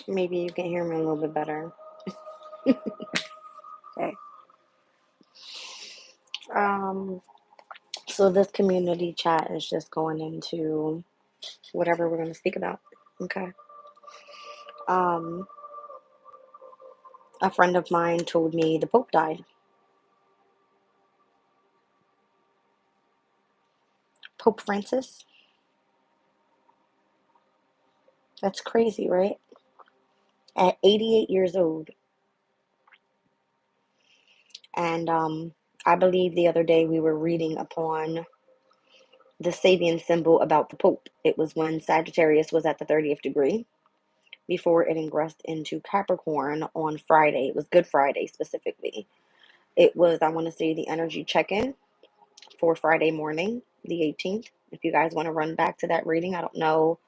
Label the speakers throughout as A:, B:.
A: Maybe you can hear me a little bit better. Okay. Um, so this community chat is just going into whatever we're going to speak about. Okay. Um, a friend of mine told me the Pope died. Pope Francis. That's crazy, right? At 88 years old. And I believe the other day we were reading upon the Sabian symbol about the Pope. It was when Sagittarius was at the 30th degree before it ingressed into Capricorn on Friday. It was Good Friday specifically. It was, I want to say, the energy check-in for Friday morning, the 18th. If you guys want to run back to that reading, I don't know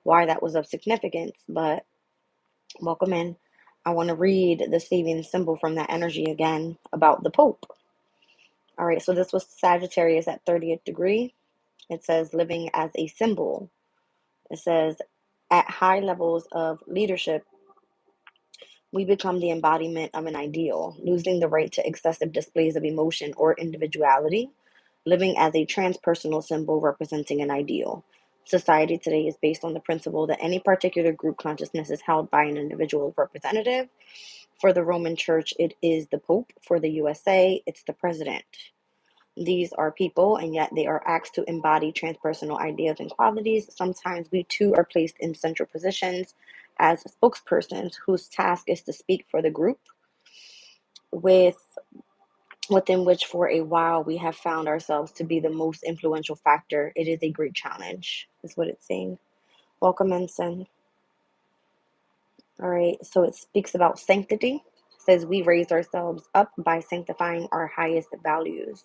A: why that was of significance, but welcome in. I want to read the Sabian symbol from that energy again about the Pope. All right, so this was Sagittarius at 30th degree. It says living as a symbol. It says at high levels of leadership, we become the embodiment of an ideal, losing the right to excessive displays of emotion or individuality, living as a transpersonal symbol representing an ideal. Society today is based on the principle that any particular group consciousness is held by an individual representative. For the Roman Church, it is the Pope. For the USA, it's the President. These are people, and yet they are asked to embody transpersonal ideas and qualities. Sometimes we too are placed in central positions as spokespersons whose task is to speak for the group, within which for a while we have found ourselves to be the most influential factor. It is a great challenge, is what it's saying. Welcome, Ensign. All right, so it speaks about sanctity. It says we raise ourselves up by sanctifying our highest values.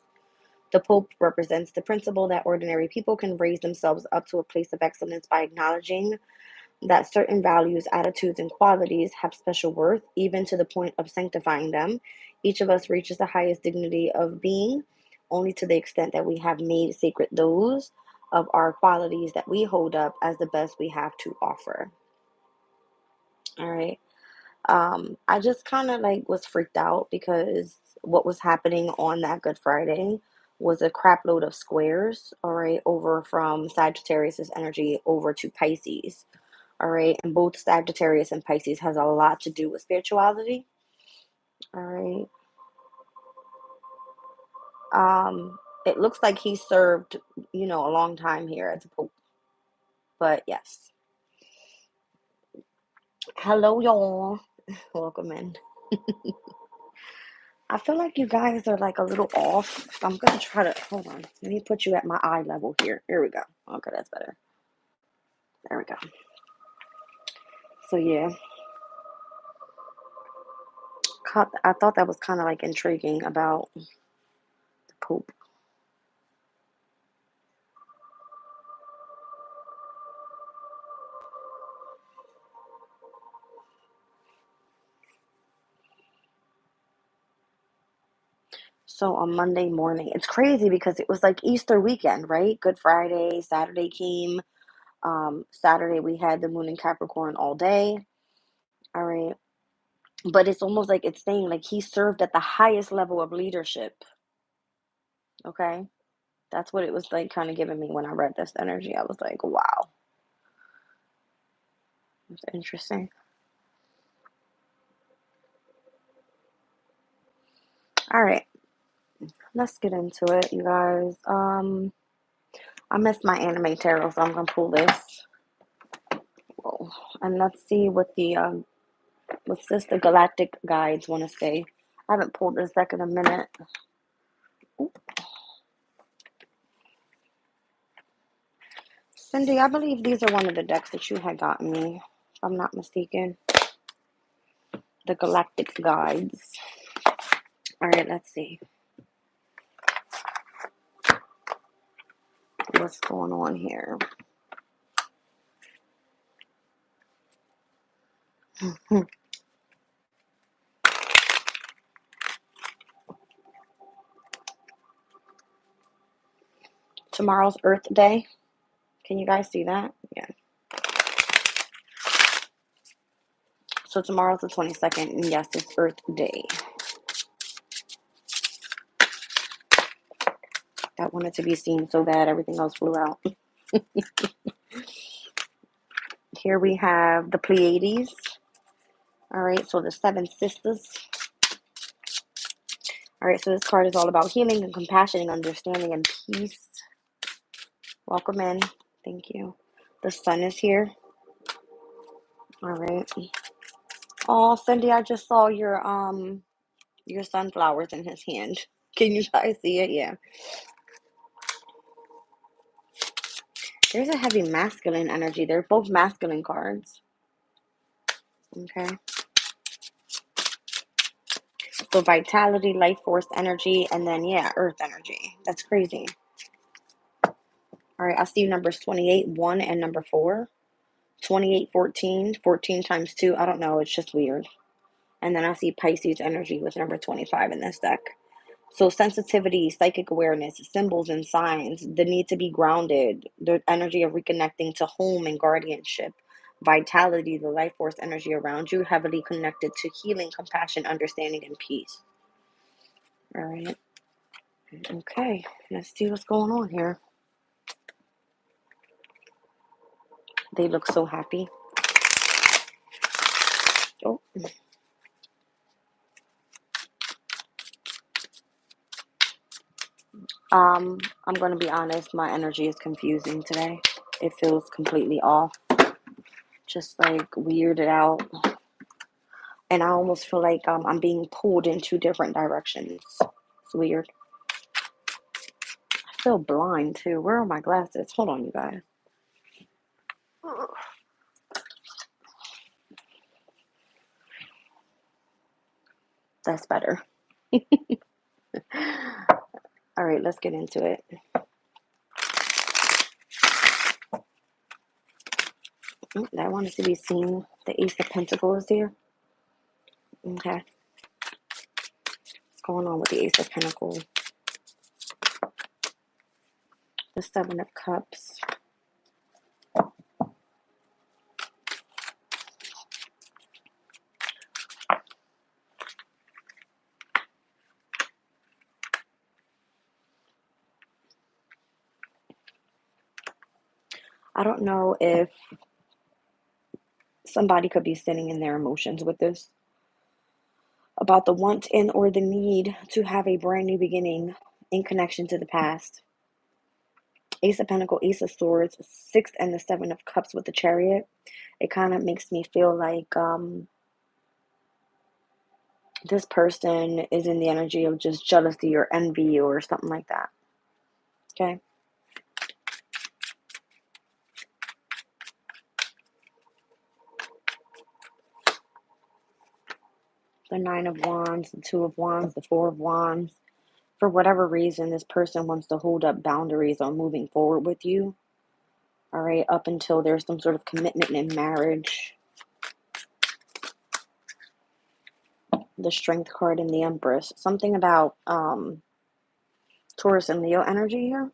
A: The Pope represents the principle that ordinary people can raise themselves up to a place of excellence by acknowledging that certain values, attitudes, and qualities have special worth, even to the point of sanctifying them. Each of us reaches the highest dignity of being only to the extent that we have made sacred those of our qualities that we hold up as the best we have to offer. All right. I just kind of like was freaked out because what was happening on that Good Friday was a crap load of squares, all right, over from Sagittarius's energy over to Pisces, all right, and both Sagittarius and Pisces has a lot to do with spirituality, all right. It looks like he served, a long time here as a pope, but yes. Hello, y'all. Welcome in. I feel like you guys are like a little off. So I'm going to try to, hold on. Let me put you at my eye level here. Here we go. Okay, that's better. There we go. So yeah, I thought that was kind of like intriguing about the Pope. So on Monday morning, it's crazy because it was like Easter weekend, right? Good Friday, Saturday came. Saturday we had the moon in Capricorn all day. All right. But it's almost like it's saying like he served at the highest level of leadership. Okay. That's what it was like kind of giving me when I read this energy. I was like, wow, that's interesting. All right. Let's get into it, you guys. I missed my anime tarot, so I'm gonna pull this. Whoa. And let's see what what's this? The Galactic guides want to say. I haven't pulled this deck in a minute. Ooh. Cindy, I believe these are one of the decks that you had gotten me, if I'm not mistaken. The Galactic guides. All right, let's see what's going on here. Tomorrow's Earth Day. Can you guys see that? Yeah. So tomorrow's the 22nd, and yes, it's Earth Day. That wanted to be seen so bad, everything else flew out. Here we have the Pleiades. All right, so the seven sisters. All right, so this card is all about healing and compassion and understanding and peace. Welcome in. Thank you. The sun is here. All right. Oh, Cindy, I just saw your sunflowers in his hand. Can you guys see it? Yeah. There's a heavy masculine energy. They're both masculine cards. Okay. So vitality, life force energy, and then, yeah, earth energy. That's crazy. All right, I see numbers 28, 1, and number 4. 28, 14, 14 times 2. I don't know. It's just weird. And then I see Pisces energy with number 25 in this deck. So sensitivity, psychic awareness, symbols and signs, the need to be grounded, the energy of reconnecting to home and guardianship, vitality, the life force energy around you, heavily connected to healing, compassion, understanding, and peace. All right. Okay, let's see what's going on here. They look so happy. Oh. I'm going to be honest, my energy is confusing today. It feels completely off, just like weirded out. And I almost feel like I'm being pulled in two different directions. It's weird. I feel blind too. Where are my glasses? Hold on, you guys. That's better. All right, let's get into it. I wanted to be seen. The Ace of Pentacles here. Okay. What's going on with the Ace of Pentacles? The Seven of Cups. I don't know if somebody could be sitting in their emotions with this, about the want and or the need to have a brand new beginning in connection to the past. Ace of Pentacles, Ace of Swords, 6 and the 7 of Cups with the Chariot. It kind of makes me feel like this person is in the energy of just jealousy or envy or something like that. Okay. The 9 of Wands, the 2 of Wands, the 4 of Wands. For whatever reason, this person wants to hold up boundaries on moving forward with you. All right, up until there's some sort of commitment in marriage. The Strength card and the Empress. Something about Taurus and Leo energy here.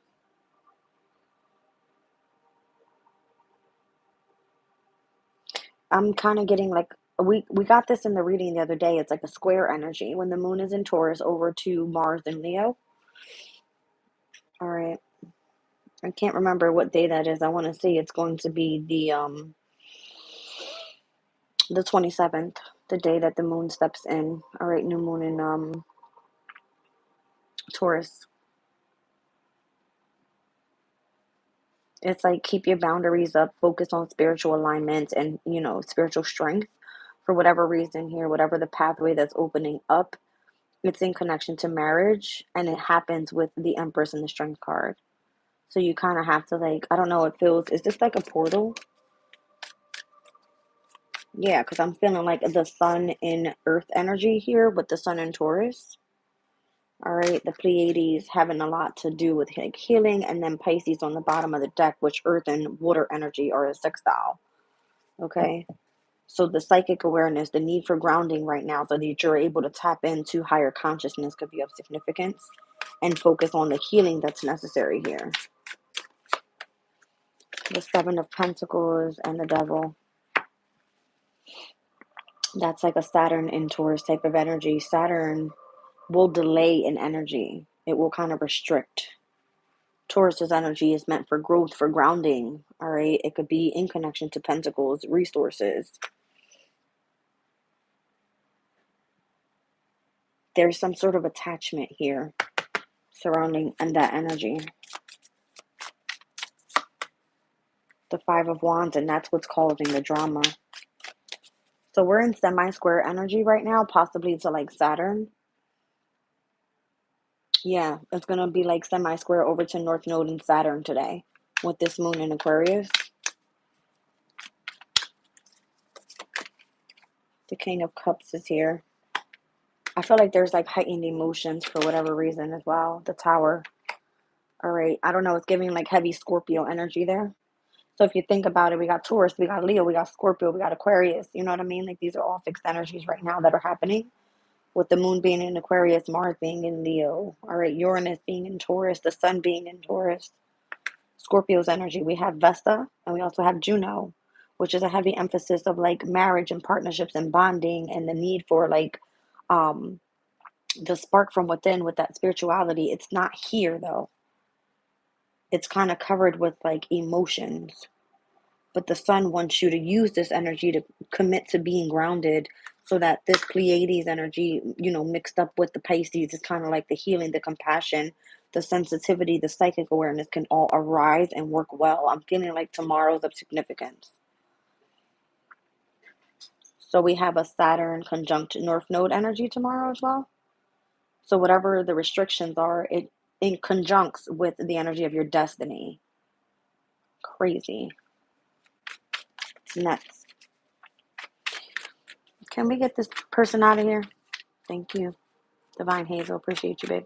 A: I'm kind of getting like, we got this in the reading the other day. It's like a square energy when the moon is in Taurus over to Mars and Leo. All right. I can't remember what day that is. I want to say it's going to be the 27th, the day that the moon steps in. All right, new moon in Taurus. It's like keep your boundaries up, focus on spiritual alignment and, spiritual strength. For whatever reason here, whatever the pathway that's opening up, it's in connection to marriage, and it happens with the Empress and the Strength card. So you kind of have to, like, I don't know, it feels, is this like a portal? Yeah, because I'm feeling like the sun in earth energy here with the sun in Taurus. All right, the Pleiades having a lot to do with like healing, and then Pisces on the bottom of the deck, which earth and water energy are a sextile. Okay, so the psychic awareness, the need for grounding right now, so that you're able to tap into higher consciousness could be of significance, and focus on the healing that's necessary here. The Seven of Pentacles and the Devil. That's like a Saturn in Taurus type of energy. Saturn will delay in energy. It will kind of restrict. Taurus's energy is meant for growth, for grounding. All right. It could be in connection to pentacles, resources. There's some sort of attachment here surrounding and that energy. The Five of Wands, and that's what's causing the drama. So we're in semi-square energy right now, possibly to like Saturn. Yeah, it's going to be like semi-square over to North Node and Saturn today with this moon in Aquarius. The King of Cups is here. I feel like there's like heightened emotions for whatever reason as well. The Tower. All right. I don't know. It's giving like heavy Scorpio energy there. So if you think about it, we got Taurus, we got Leo, we got Scorpio, we got Aquarius. You know what I mean? Like these are all fixed energies right now that are happening. With the moon being in Aquarius, Mars being in Leo. All right. Uranus being in Taurus, the sun being in Taurus. Scorpio's energy. We have Vesta and we also have Juno, which is a heavy emphasis of like marriage and partnerships and bonding and the need for like the spark from within with that spirituality. It's not here though. It's kind of covered with like emotions. But the sun wants you to use this energy to commit to being grounded so that this Pleiades energy, you know, mixed up with the Pisces is kind of like the healing, the compassion, the sensitivity, the psychic awareness can all arise and work well. I'm feeling like tomorrow's of significance. So we have a Saturn conjunct North Node energy tomorrow as well. So whatever the restrictions are, it in conjuncts with the energy of your destiny. Crazy. It's nuts. Can we get this person out of here? Thank you. Divine Hazel, appreciate you, babe.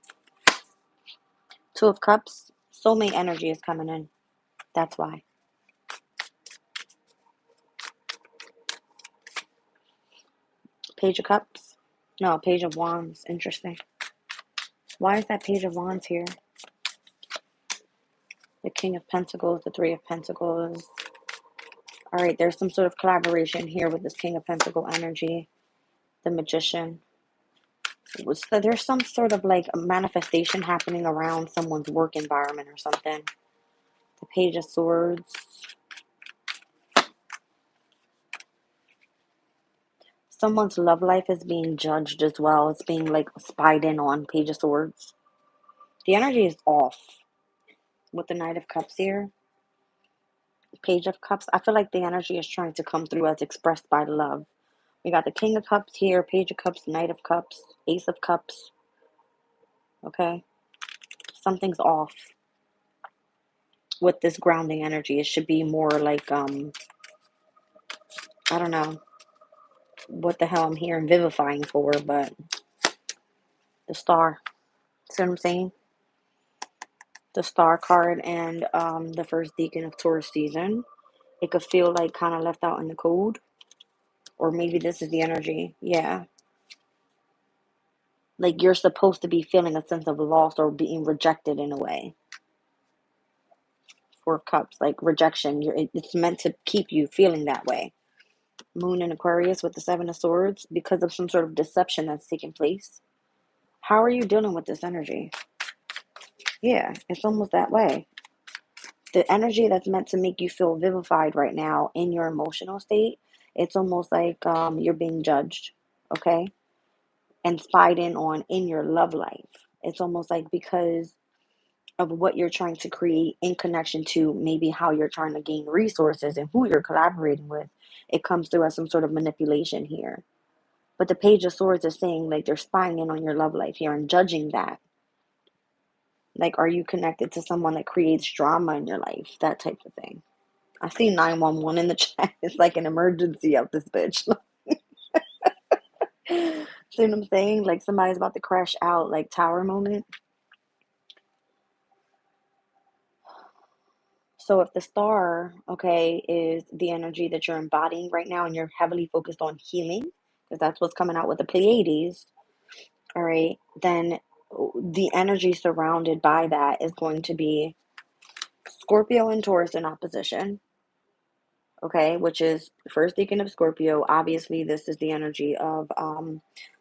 A: Two of Cups, soulmate energy is coming in. That's why. Page of Cups. No, Page of Wands. Interesting. Why is that Page of Wands here? The King of Pentacles, the Three of Pentacles. All right, there's some sort of collaboration here with this King of Pentacle energy. The Magician. So there's some sort of like a manifestation happening around someone's work environment or something. The Page of Swords. Someone's love life is being judged as well. It's being like spied in on. Page of Swords. The energy is off with the Knight of Cups here. Page of Cups. I feel like the energy is trying to come through as expressed by love. We got the King of Cups here, Page of Cups, Knight of Cups, Ace of Cups. Okay. Something's off with this grounding energy. It should be more like, I don't know what the hell I'm hearing vivifying for, but the Star. See what I'm saying? The Star card and the first Deacon of Taurus season. It could feel like kind of left out in the cold. Or maybe this is the energy. Yeah. Like you're supposed to be feeling a sense of loss or being rejected in a way. Four of Cups, like rejection. It's meant to keep you feeling that way. Moon in Aquarius with the Seven of Swords because of some sort of deception that's taking place. How are you dealing with this energy? Yeah, it's almost that way. The energy that's meant to make you feel vivified right now in your emotional state, it's almost like you're being judged, okay? And spied in on in your love life. It's almost like because of what you're trying to create in connection to maybe how you're trying to gain resources and who you're collaborating with, it comes through as some sort of manipulation here. But the Page of Swords is saying like they're spying in on your love life here and judging that. Like, are you connected to someone that creates drama in your life? That type of thing. I see 911 in the chat. It's like an emergency out this bitch. See what I'm saying? Like somebody's about to crash out, like tower moment. So if the Star, okay, is the energy that you're embodying right now and you're heavily focused on healing, because that's what's coming out with the Pleiades, all right, then the energy surrounded by that is going to be Scorpio and Taurus in opposition. okay, which is first decan of Scorpio. Obviously, this is the energy of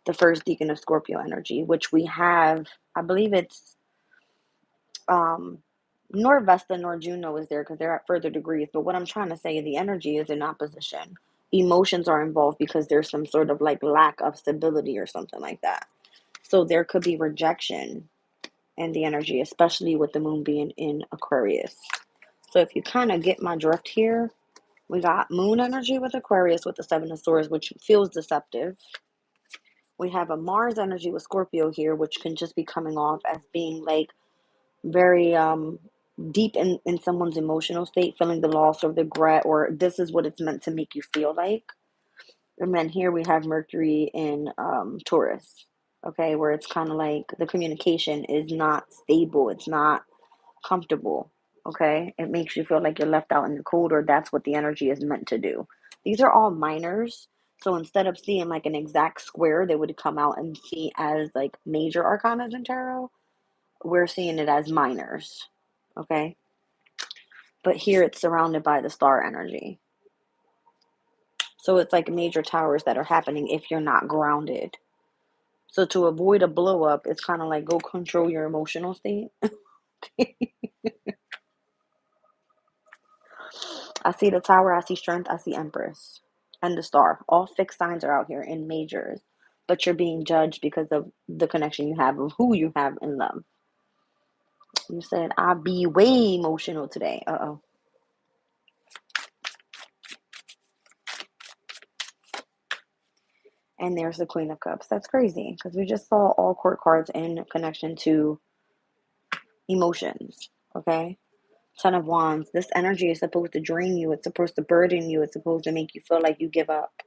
A: the first decan of Scorpio energy, which we have, I believe it's um nor Vesta nor Juno is there because they're at further degrees. But what I'm trying to say, the energy is in opposition. Emotions are involved because there's some sort of like lack of stability or something like that. So there could be rejection in the energy, especially with the moon being in Aquarius. So if you kind of get my drift here, we got moon energy with Aquarius with the seven of swords, which feels deceptive. We have a Mars energy with Scorpio here, which can just be coming off as being like very deep in someone's emotional state, feeling the loss or the regret, or this is what it's meant to make you feel like. And then here we have Mercury in Taurus, okay, where it's kind of like the communication is not stable, it's not comfortable, okay? It makes you feel like you're left out in the cold, or that's what the energy is meant to do. These are all minors. So instead of seeing like an exact square, they would come out and see as like major arcanas in tarot. We're seeing it as minors, okay? But here it's surrounded by the star energy. So it's like major towers that are happening if you're not grounded. So to avoid a blow up, it's kind of like go control your emotional state. I see the tower, I see strength, I see Empress, and the star. All fixed signs are out here in majors, but you're being judged because of the connection you have of who you have in love. You said, I be way emotional today. Uh-oh. And there's the Queen of Cups. That's crazy because we just saw all court cards in connection to emotions, okay? Ten of Wands. This energy is supposed to drain you. It's supposed to burden you. It's supposed to make you feel like you give up.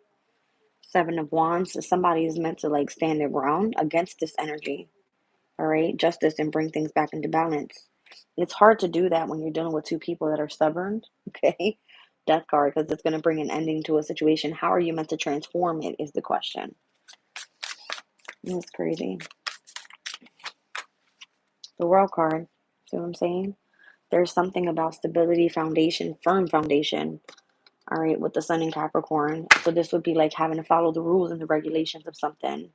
A: Seven of Wands. So somebody is meant to like stand their ground against this energy. All right. Justice and bring things back into balance. It's hard to do that when you're dealing with two people that are stubborn. Okay. Death card, because it's going to bring an ending to a situation. How are you meant to transform it is the question. That's crazy. The World card. See what I'm saying? There's something about stability, foundation, firm foundation. All right, with the sun in Capricorn. So this would be like having to follow the rules and the regulations of something.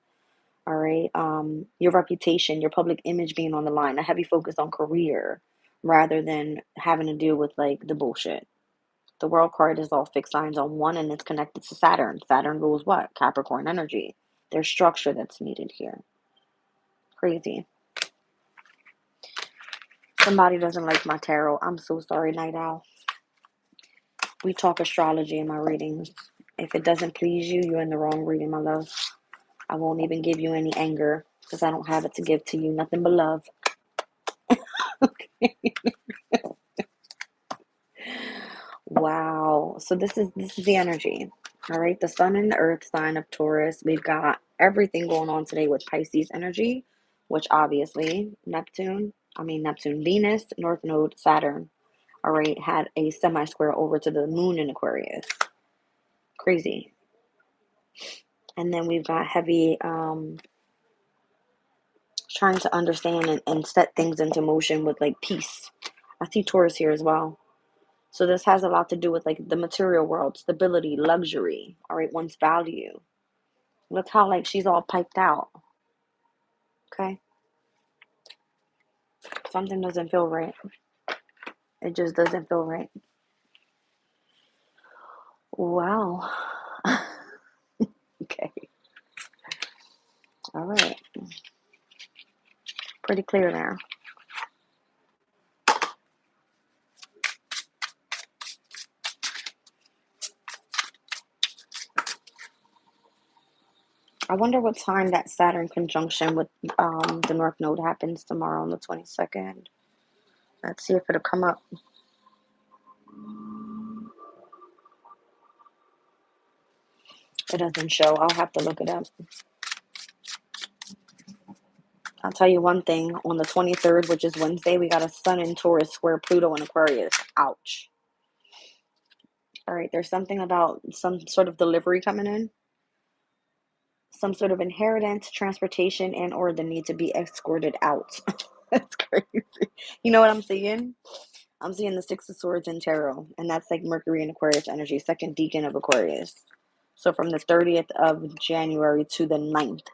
A: All right. Your reputation, your public image being on the line, a heavy focus on career rather than having to deal with like the bullshit. The World card is all fixed signs on one and it's connected to Saturn. Saturn rules what? Capricorn energy. There's structure that's needed here. Crazy. Somebody doesn't like my tarot. I'm so sorry, Night Owl. We talk astrology in my readings. If it doesn't please you, you're in the wrong reading, my love. I won't even give you any anger because I don't have it to give to you. Nothing but love. Okay. Wow. So this is the energy. All right. The sun and the earth sign of Taurus. We've got everything going on today with Pisces energy, which obviously Neptune, Venus, North Node, Saturn, all right, had a semi-square over to the moon in Aquarius. Crazy. And then we've got heavy trying to understand and set things into motion with like peace. I see Taurus here as well. So this has a lot to do with like the material world, stability, luxury, all right, one's value. Look how like she's all piped out. Okay. Something doesn't feel right. It just doesn't feel right. Wow. Okay. All right. Pretty clear there. I wonder what time that Saturn conjunction with the North Node happens tomorrow on the 22nd. Let's see if it'll come up. It doesn't show. I'll have to look it up. I'll tell you one thing. On the 23rd, which is Wednesday, we got a sun in Taurus square Pluto in Aquarius. Ouch. All right, there's something about some sort of delivery coming in. Some sort of inheritance, transportation, and or the need to be escorted out. That's crazy. You know what I'm saying? I'm seeing the Six of Swords in tarot, and that's like Mercury and Aquarius energy, second decan of Aquarius. So from the 30th of January to the 9th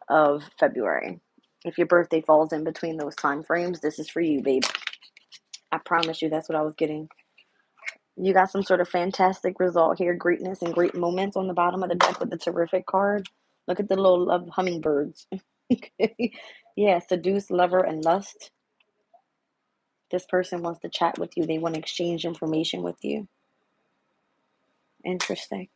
A: of February. If your birthday falls in between those time frames, this is for you, babe. I promise you that's what I was getting. You got some sort of fantastic result here. Greatness and great moments on the bottom of the deck with the terrific card. Look at the little love hummingbirds. Yeah, seduce, lover, and lust. This person wants to chat with you. They want to exchange information with you. Interesting.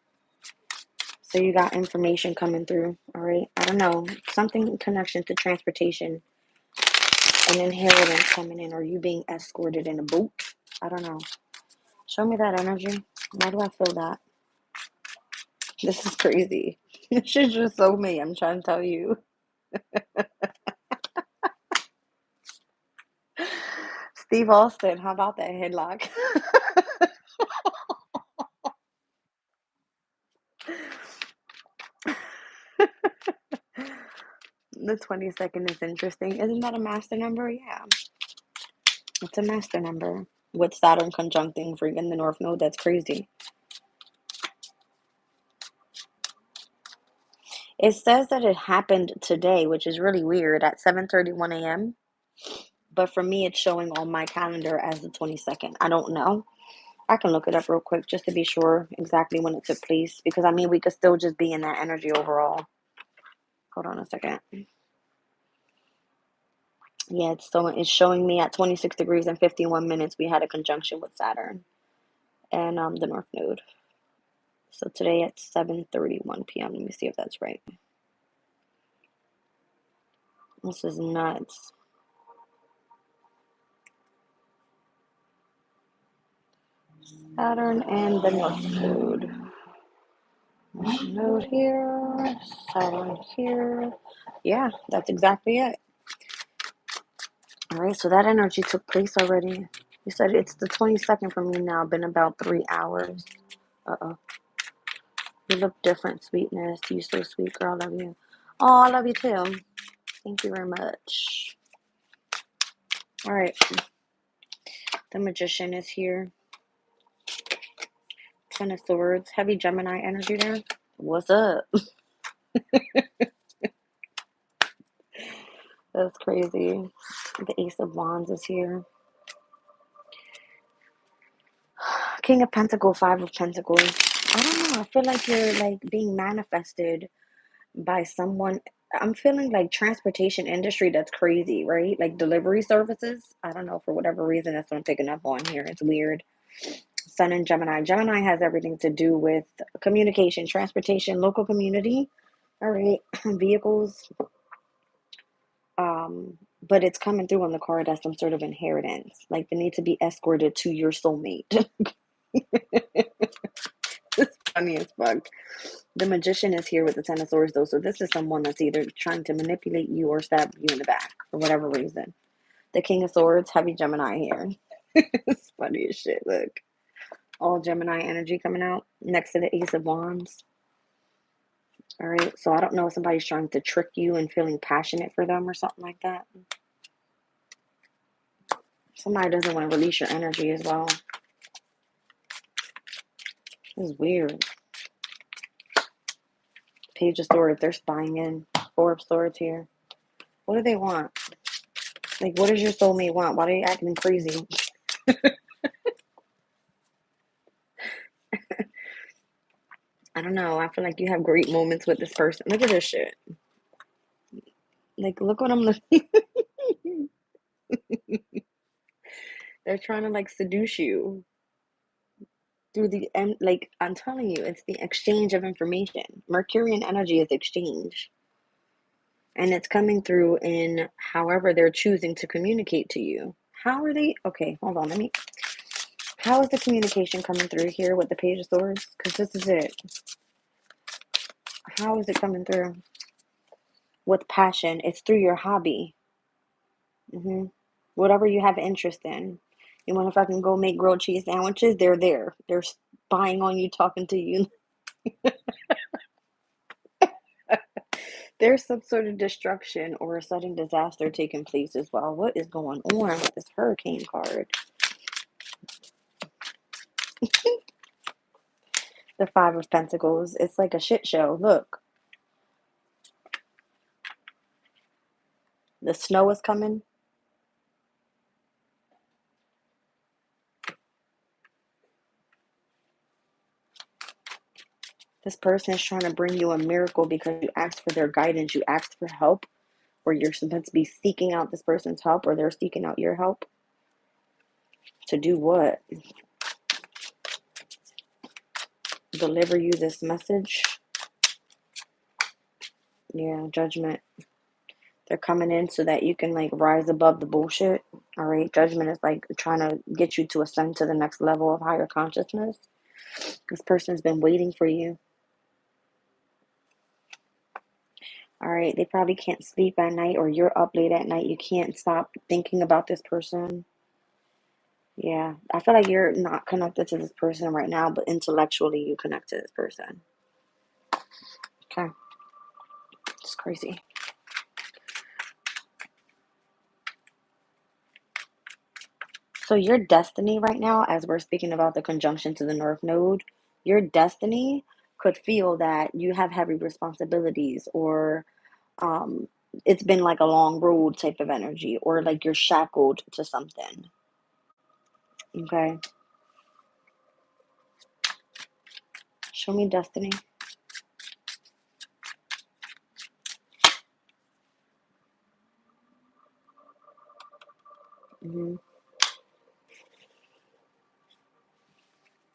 A: So you got information coming through. All right. I don't know. Something in connection to transportation, an inheritance coming in, or you being escorted in a boat. I don't know. Show me that energy. Why do I feel that? This is crazy. This is just so me. I'm trying to tell you. Steve Austin, how about that headlock? The 22nd is interesting. Isn't that a master number? Yeah, it's a master number. With Saturn conjuncting freaking the North Node, that's crazy. It says that it happened today, which is really weird, at 7:31 a.m. But for me, it's showing on my calendar as the 22nd. I don't know. I can look it up real quick just to be sure exactly when it took place. Because, I mean, we could still just be in that energy overall. Hold on a second. Yeah, it's showing me at 26 degrees and 51 minutes we had a conjunction with Saturn and the North Node. So today at 7:31 p.m. Let me see if that's right. This is nuts. Saturn and the North Node. North Node here, Saturn here. Yeah, that's exactly it. All right, so that energy took place already. You said it's the 22nd for me now. Been about 3 hours. Uh-oh. You look different, sweetness. You so sweet, girl. I love you. Oh, I love you too. Thank you very much. All right. The Magician is here. Ten of Swords. Heavy Gemini energy there. What's up? That's crazy. The Ace of Wands is here. King of Pentacles, Five of Pentacles. I don't know. I feel like you're like being manifested by someone. I'm feeling like transportation industry that's crazy, right? Like delivery services. I don't know, for whatever reason, that's what I'm picking up on here. It's weird. Sun and Gemini. Gemini has everything to do with communication, transportation, local community. All right. Vehicles. But it's coming through on the card as some sort of inheritance. Like they need to be escorted to your soulmate. It's funny as fuck. The Magician is here with the Ten of Swords, though, so this is someone that's either trying to manipulate you or stab you in the back for whatever reason. The King of Swords, heavy Gemini here. It's funny as shit. Look, all Gemini energy coming out next to the Ace of Wands. All right, so I don't know if somebody's trying to trick you and feeling passionate for them or something like that. Somebody doesn't want to release your energy as well. It's weird. Page of Swords, they're spying in. Four of Swords here. What do they want? Like, what does your soulmate want? Why are you acting crazy? I don't know. I feel like you have great moments with this person. Look at this shit. Like, look what I'm looking. They're trying to like seduce you through the and like I'm telling you, it's the exchange of information. Mercurian energy is exchange, and it's coming through in however they're choosing to communicate to you. How are they? Okay, hold on. Let me. How is the communication coming through here with the Page of Swords? Because this is it. How is it coming through? With passion. It's through your hobby. Whatever you have interest in. You want to fucking go make grilled cheese sandwiches? They're there. They're spying on you, talking to you. There's some sort of destruction or a sudden disaster taking place as well. What is going on with this hurricane card? The Five of Pentacles. It's like a shit show. Look, the snow is coming. This person is trying to bring you a miracle because you asked for their guidance. You asked for help, or you're supposed to be seeking out this person's help, or they're seeking out your help. To do what? Deliver you this message. Yeah, judgment. They're coming in so that you can like rise above the bullshit. All right. Judgment is like trying to get you to ascend to the next level of higher consciousness. This person's been waiting for you. All right. They probably can't sleep at night, or you're up late at night. You can't stop thinking about this person. Yeah. I feel like you're not connected to this person right now, but intellectually you connect to this person. Okay. It's crazy. So your destiny right now, as we're speaking about the conjunction to the North Node, your destiny could feel that you have heavy responsibilities, or um, it's been like a long road type of energy, or like you're shackled to something. Okay. Show me destiny. hmm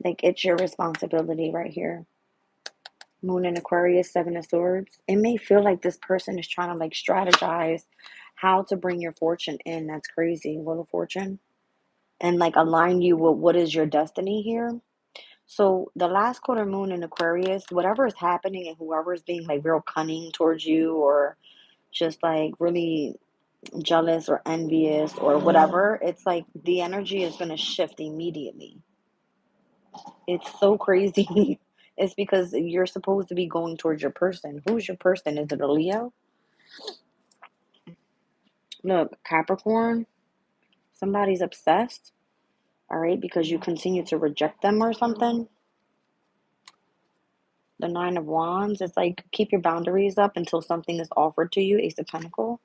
A: Like it's your responsibility right here. Moon in Aquarius, Seven of Swords. It may feel like this person is trying to like strategize how to bring your fortune in. That's crazy. Wheel of Fortune. And like align you with what is your destiny here. So the last quarter moon in Aquarius, whatever is happening and whoever is being like real cunning towards you, or just like really jealous or envious or whatever, it's like the energy is going to shift immediately. It's so crazy. It's because you're supposed to be going towards your person. Who's your person? Is it a Leo? Look, Capricorn, somebody's obsessed, all right, because you continue to reject them or something. The Nine of Wands, it's like keep your boundaries up until something is offered to you. Ace of Pentacles.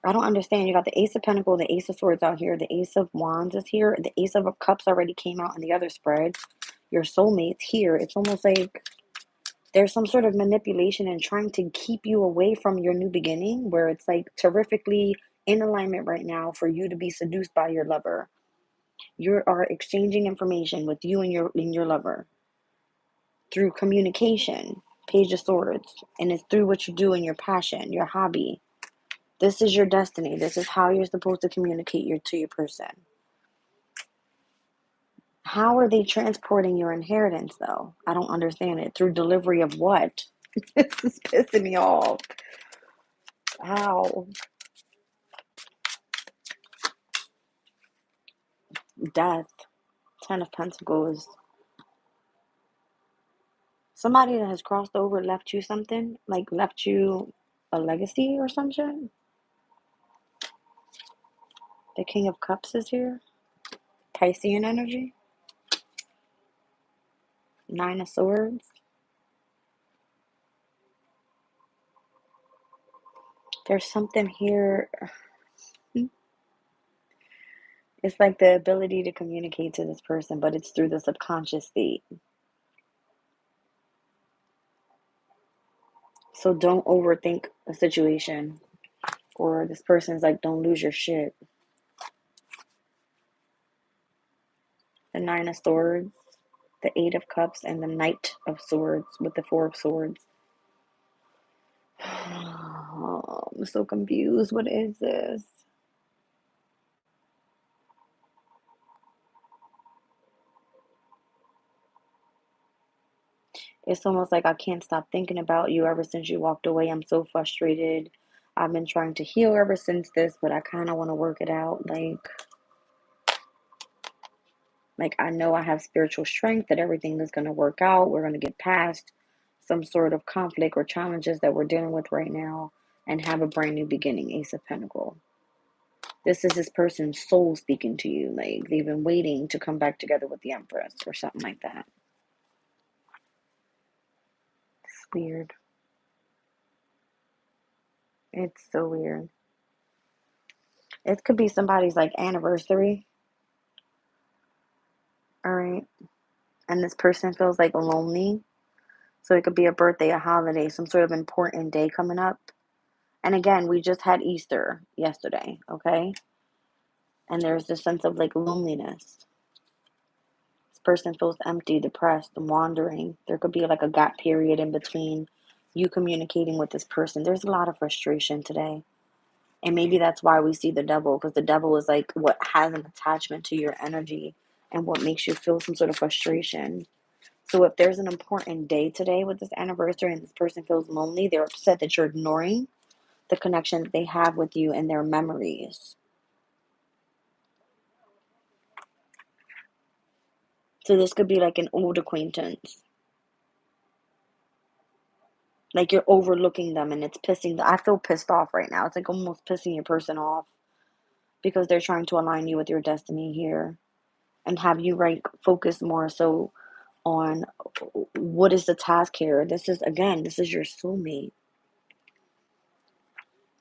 A: I don't understand. You got the Ace of Pentacles, the Ace of Swords out here, the Ace of Wands is here, the Ace of Cups already came out in the other spread. Your soulmate's here. It's almost like there's some sort of manipulation and trying to keep you away from your new beginning, where it's like terrifically in alignment right now for you to be seduced by your lover. You are exchanging information with you and your lover through communication, Page of Swords, and it's through what you do in your passion, your hobby. This is your destiny. This is how you're supposed to communicate to your person. How are they transporting your inheritance, though? I don't understand it. Through delivery of what? This is pissing me off. How? Death. Ten of Pentacles. Somebody that has crossed over left you something, like left you a legacy or something. The King of Cups is here. Piscean energy. Nine of Swords. There's something here. It's like the ability to communicate to this person, but it's through the subconscious state. So don't overthink a situation, or this person's like, don't lose your shit. The Nine of Swords, the Eight of Cups, and the Knight of Swords with the Four of Swords. I'm so confused. What is this? It's almost like I can't stop thinking about you ever since you walked away. I'm so frustrated. I've been trying to heal ever since this, but I kind of want to work it out. Like I know I have spiritual strength that everything is going to work out. We're going to get past some sort of conflict or challenges that we're dealing with right now and have a brand new beginning. Ace of Pentacles. This is this person's soul speaking to you. Like they've been waiting to come back together with the Empress or something like that. weird. It's so weird. It could be somebody's like anniversary, all right? And this person feels like lonely. So it could be a birthday, a holiday, some sort of important day coming up. And again, we just had Easter yesterday, okay? And there's this sense of like loneliness. This person feels empty, depressed, and wandering. There could be like a gap period in between you communicating with this person. There's a lot of frustration today. And maybe that's why we see the devil, because the devil is like what has an attachment to your energy and what makes you feel some sort of frustration. So if there's an important day today with this anniversary and this person feels lonely, they're upset that you're ignoring the connection that they have with you and their memories. So this could be like an old acquaintance. Like you're overlooking them and it's pissing I feel pissed off right now. It's like almost pissing your person off because they're trying to align you with your destiny here and have you right focus more so on what is the task here. This is again, this is your soulmate.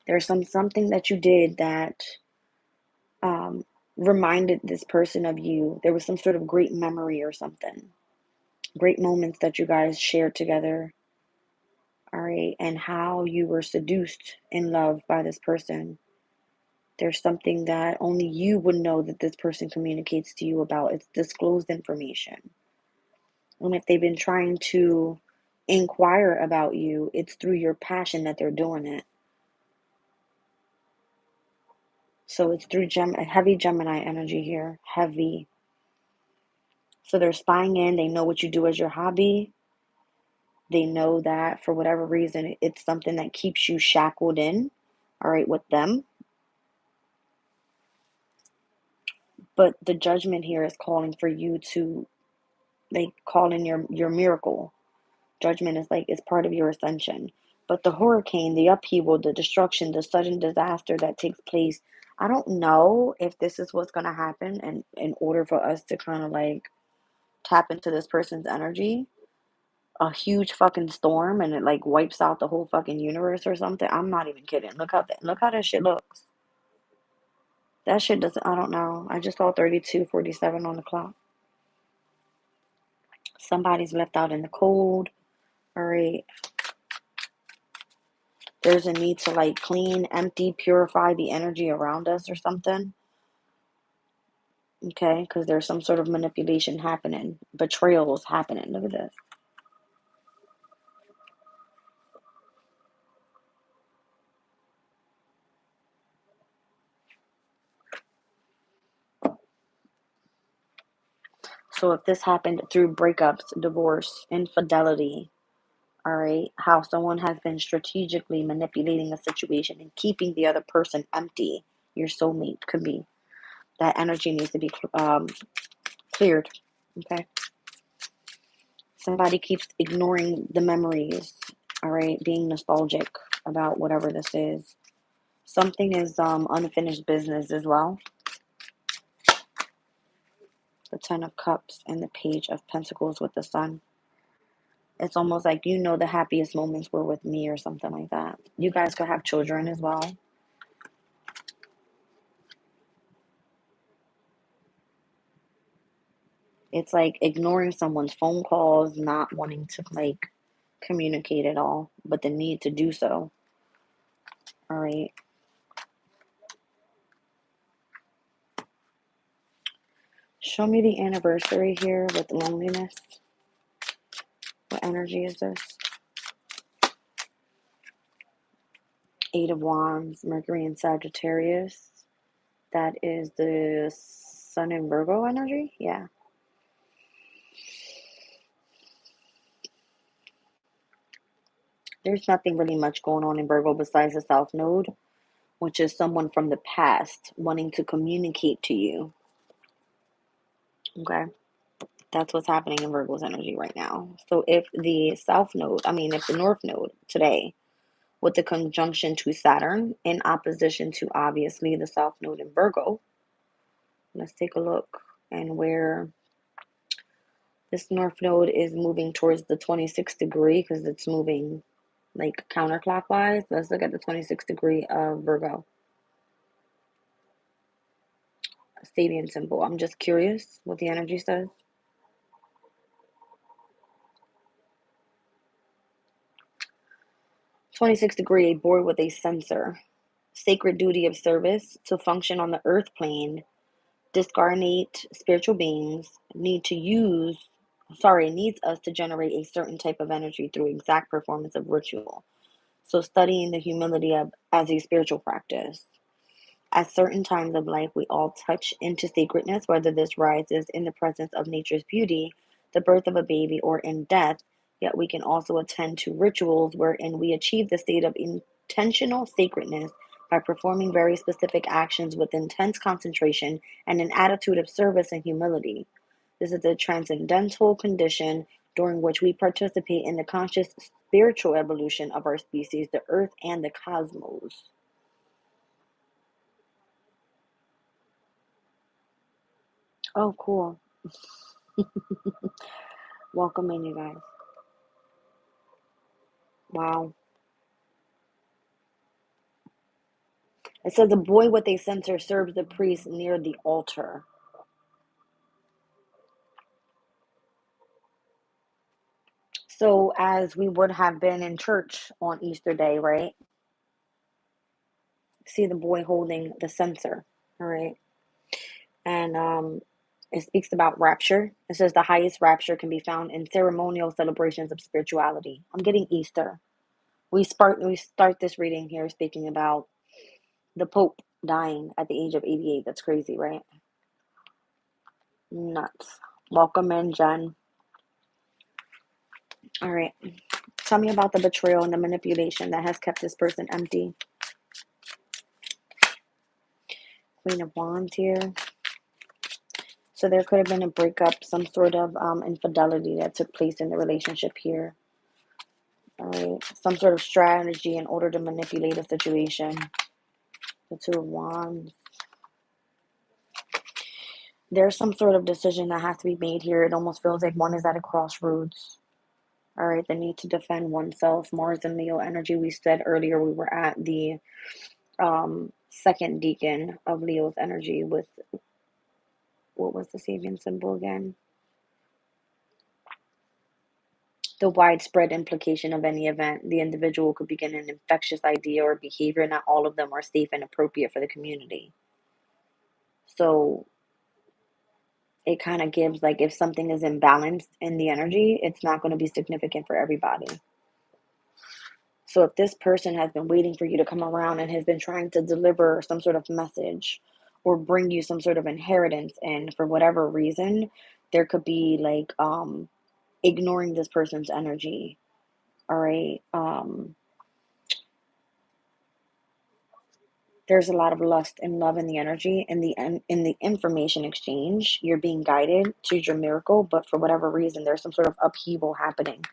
A: There's something that you did that um reminded this person of you. There was some sort of great memory or something. Great moments that you guys shared together. All right, and how you were seduced in love by this person. There's something that only you would know that this person communicates to you about. It's disclosed information. And if they've been trying to inquire about you, it's through your passion that they're doing it. So it's through heavy Gemini energy here. Heavy. So they're spying in. They know what you do as your hobby. They know that for whatever reason, it's something that keeps you shackled in, all right, with them. But the judgment here is calling for you to like call in your miracle. Judgment is like it's part of your ascension. But the hurricane, the upheaval, the destruction, the sudden disaster that takes place, I don't know if this is what's gonna happen and in order for us to kind of like tap into this person's energy. A huge fucking storm and it like wipes out the whole fucking universe or something. I'm not even kidding. Look how that shit looks. That shit doesn't I don't know. I just saw 32:47 on the clock. Somebody's left out in the cold. All right. There's a need to like clean, empty, purify the energy around us or something. Okay. Because there's some sort of manipulation happening. Betrayal is happening. Look at this. So if this happened through breakups, divorce, infidelity, all right, how someone has been strategically manipulating a situation and keeping the other person empty, your soulmate could be. That energy needs to be cleared. Okay. Somebody keeps ignoring the memories, all right, being nostalgic about whatever this is. Something is unfinished business as well. The Ten of Cups and the Page of Pentacles with the Sun. It's almost like you know the happiest moments were with me or something like that. You guys could have children as well. It's like ignoring someone's phone calls, not wanting to like communicate at all, but the need to do so. All right. Show me the anniversary here with loneliness. What energy is this? Eight of Wands, Mercury and Sagittarius. That is the Sun and Virgo energy. Yeah. There's nothing really much going on in Virgo besides the South Node, which is someone from the past wanting to communicate to you. Okay. That's what's happening in Virgo's energy right now. So if the if the North Node today, with the conjunction to Saturn in opposition to obviously the South Node in Virgo, let's take a look and where This north node is moving towards the 26th degree because it's moving like counterclockwise. Let's look at the 26th degree of Virgo. Stadium symbol. I'm just curious what the energy says. 26th degree, born with a censer. Sacred duty of service to function on the earth plane. Discarnate spiritual beings needs us to generate a certain type of energy through exact performance of ritual. So studying the humility as a spiritual practice. At certain times of life, we all touch into sacredness, whether this rises in the presence of nature's beauty, the birth of a baby, or in death. Yet we can also attend to rituals wherein we achieve the state of intentional sacredness by performing very specific actions with intense concentration and an attitude of service and humility. This is a transcendental condition during which we participate in the conscious spiritual evolution of our species, the earth, and the cosmos. Oh, cool. Welcome in, you guys. Wow. It says a boy with a censer serves the priest near the altar. So, as we would have been in church on Easter Day, right? See the boy holding the censer, all right? And it speaks about rapture. It says the highest rapture can be found in ceremonial celebrations of spirituality. I'm getting Easter. We start this reading here speaking about the Pope dying at the age of 88. That's crazy, right? Nuts. Welcome in, Jen. All right. Tell me about the betrayal and the manipulation that has kept this person empty. Queen of Wands here. So there could have been a breakup, some sort of infidelity that took place in the relationship here. All right. Some sort of strategy in order to manipulate a situation. The Two of Wands. There's some sort of decision that has to be made here. It almost feels like one is at a crossroads. All right. The need to defend oneself. Mars and Leo energy. We said earlier we were at the second decan of Leo's energy with, what was the Sabian symbol again? The widespread implication of any event. The individual could begin an infectious idea or behavior. Not all of them are safe and appropriate for the community. So it kind of gives, like, if something is imbalanced in the energy, it's not going to be significant for everybody. So if this person has been waiting for you to come around and has been trying to deliver some sort of message or bring you some sort of inheritance, and for whatever reason, there could be like ignoring this person's energy. All right. There's a lot of lust and love in the energy, in the information exchange. You're being guided to your miracle, but for whatever reason, there's some sort of upheaval happening.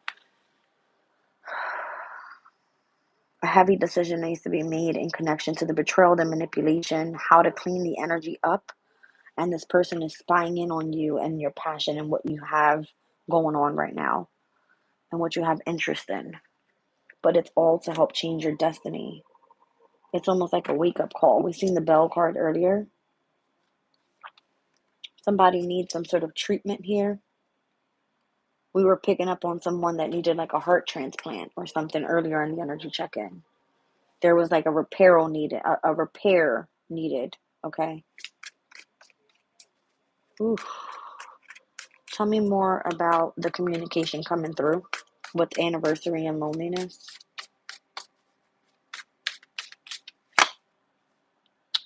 A: A heavy decision needs to be made in connection to the betrayal, the manipulation, how to clean the energy up. And this person is spying in on you and your passion and what you have going on right now and what you have interest in. But it's all to help change your destiny. It's almost like a wake-up call. We've seen the bell card earlier. Somebody needs some sort of treatment here. We were picking up on someone that needed like a heart transplant or something earlier in the energy check-in. There was like a repair needed. Okay. Oof. Tell me more about the communication coming through with anniversary and loneliness.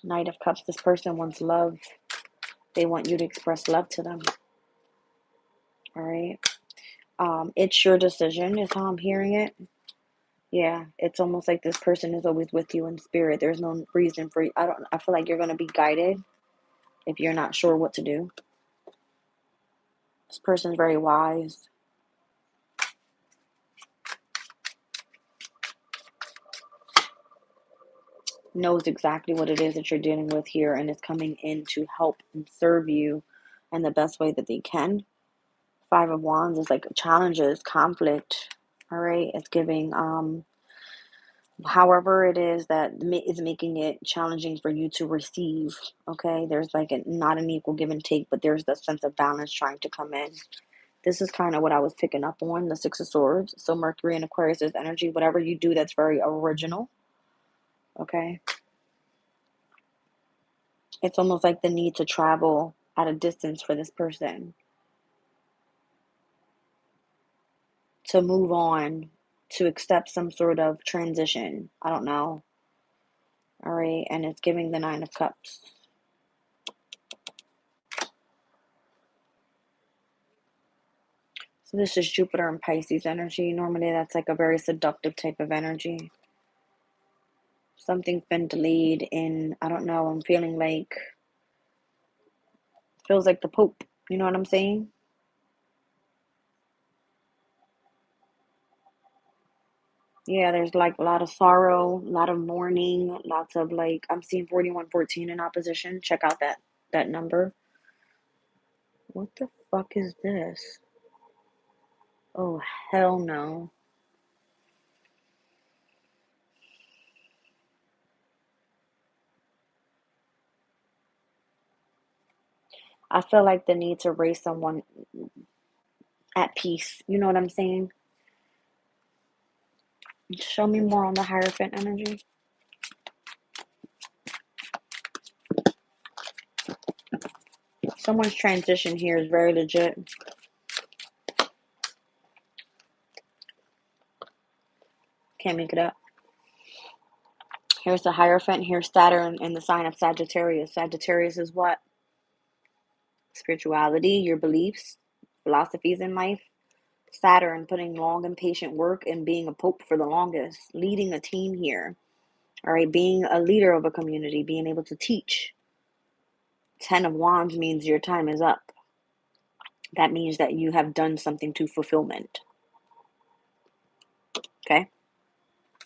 A: Knight of Cups. This person wants love. They want you to express love to them. All right. It's your decision is how I'm hearing it. Yeah, it's almost like this person is always with you in spirit. There's no reason for you. I feel like you're going to be guided if you're not sure what to do. This person's very wise. Knows exactly what it is that you're dealing with here and is coming in to help and serve you in the best way that they can. Five of Wands is like challenges, conflict. All right. It's giving, however it is that is making it challenging for you to receive. Okay. There's like not an equal give and take, but there's the sense of balance trying to come in. This is kind of what I was picking up on, the Six of Swords. So Mercury and Aquarius is energy. Whatever you do that's very original. Okay. It's almost like the need to travel at a distance for this person to move on, to accept some sort of transition. I don't know. All right. And it's giving the Nine of Cups. So this is Jupiter and Pisces energy. Normally that's like a very seductive type of energy. Something's been delayed in, I don't know, I'm feeling like, feels like the Pope. You know what I'm saying? Yeah, there's like a lot of sorrow, a lot of mourning, lots of like, I'm seeing 4114 in opposition. Check out that number. What the fuck is this? Oh, hell no. I feel like the need to raise someone at peace. You know what I'm saying? Show me more on the Hierophant energy. Someone's transition here is very legit. Can't make it up. Here's the Hierophant. Here's Saturn in the sign of Sagittarius. Sagittarius is what? Spirituality, your beliefs, philosophies in life. Saturn putting long and patient work and being a pope for the longest, leading a team here. All right, being a leader of a community, being able to teach. 10 of Wands means your time is up. That means that you have done something to fulfillment. Okay?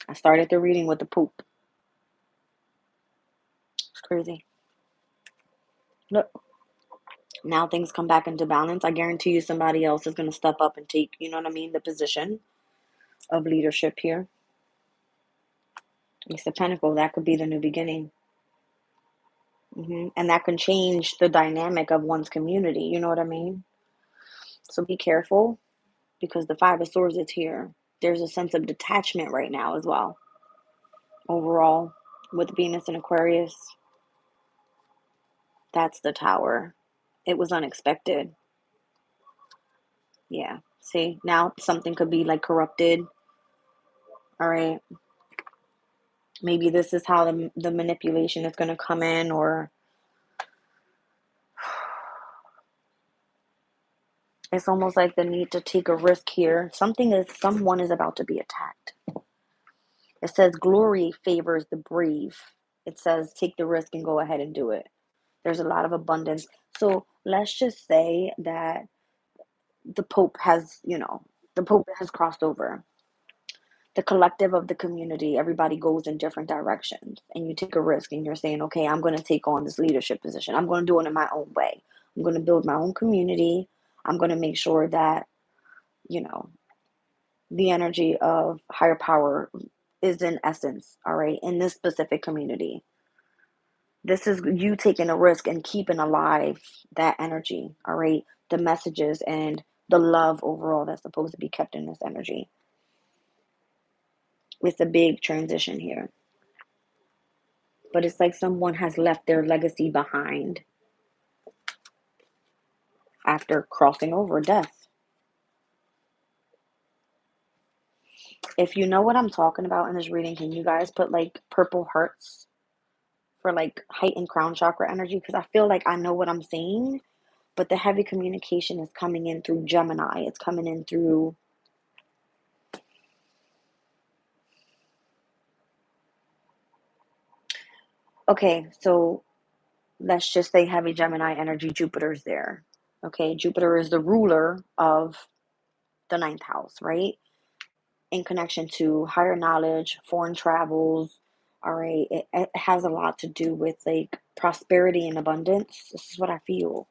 A: I started the reading with the poop. It's crazy. Look, now things come back into balance. I guarantee you somebody else is going to step up and take, you know what I mean, the position of leadership here. Ace of Pentacles, that could be the new beginning. And that can change the dynamic of one's community. You know what I mean? So be careful, because the Five of Swords is here. There's a sense of detachment right now as well. Overall, with Venus and Aquarius, that's the Tower. It was unexpected. Yeah. See, now something could be like corrupted. All right. Maybe this is how the manipulation is going to come in, or it's almost like the need to take a risk here. Someone is about to be attacked. It says glory favors the brave. It says take the risk and go ahead and do it. There's a lot of abundance. So let's just say that the Pope has, the Pope has crossed over. The collective of the community, everybody goes in different directions, and you take a risk and you're saying, okay, I'm going to take on this leadership position. I'm going to do it in my own way. I'm going to build my own community. I'm going to make sure that, you know, the energy of higher power is in essence, all right, in this specific community. This is you taking a risk and keeping alive that energy, all right, the messages and the love overall that's supposed to be kept in this energy. It's a big transition here. But it's like someone has left their legacy behind after crossing over death. If you know what I'm talking about in this reading, can you guys put like purple hearts for like heightened crown chakra energy? Because I feel like I know what I'm saying, but the heavy communication is coming in through Gemini. It's coming in through... Okay, so let's just say heavy Gemini energy, Jupiter's there. Okay, Jupiter is the ruler of the ninth house, right? In connection to higher knowledge, foreign travels. All right, it has a lot to do with like prosperity and abundance. This is what I feel.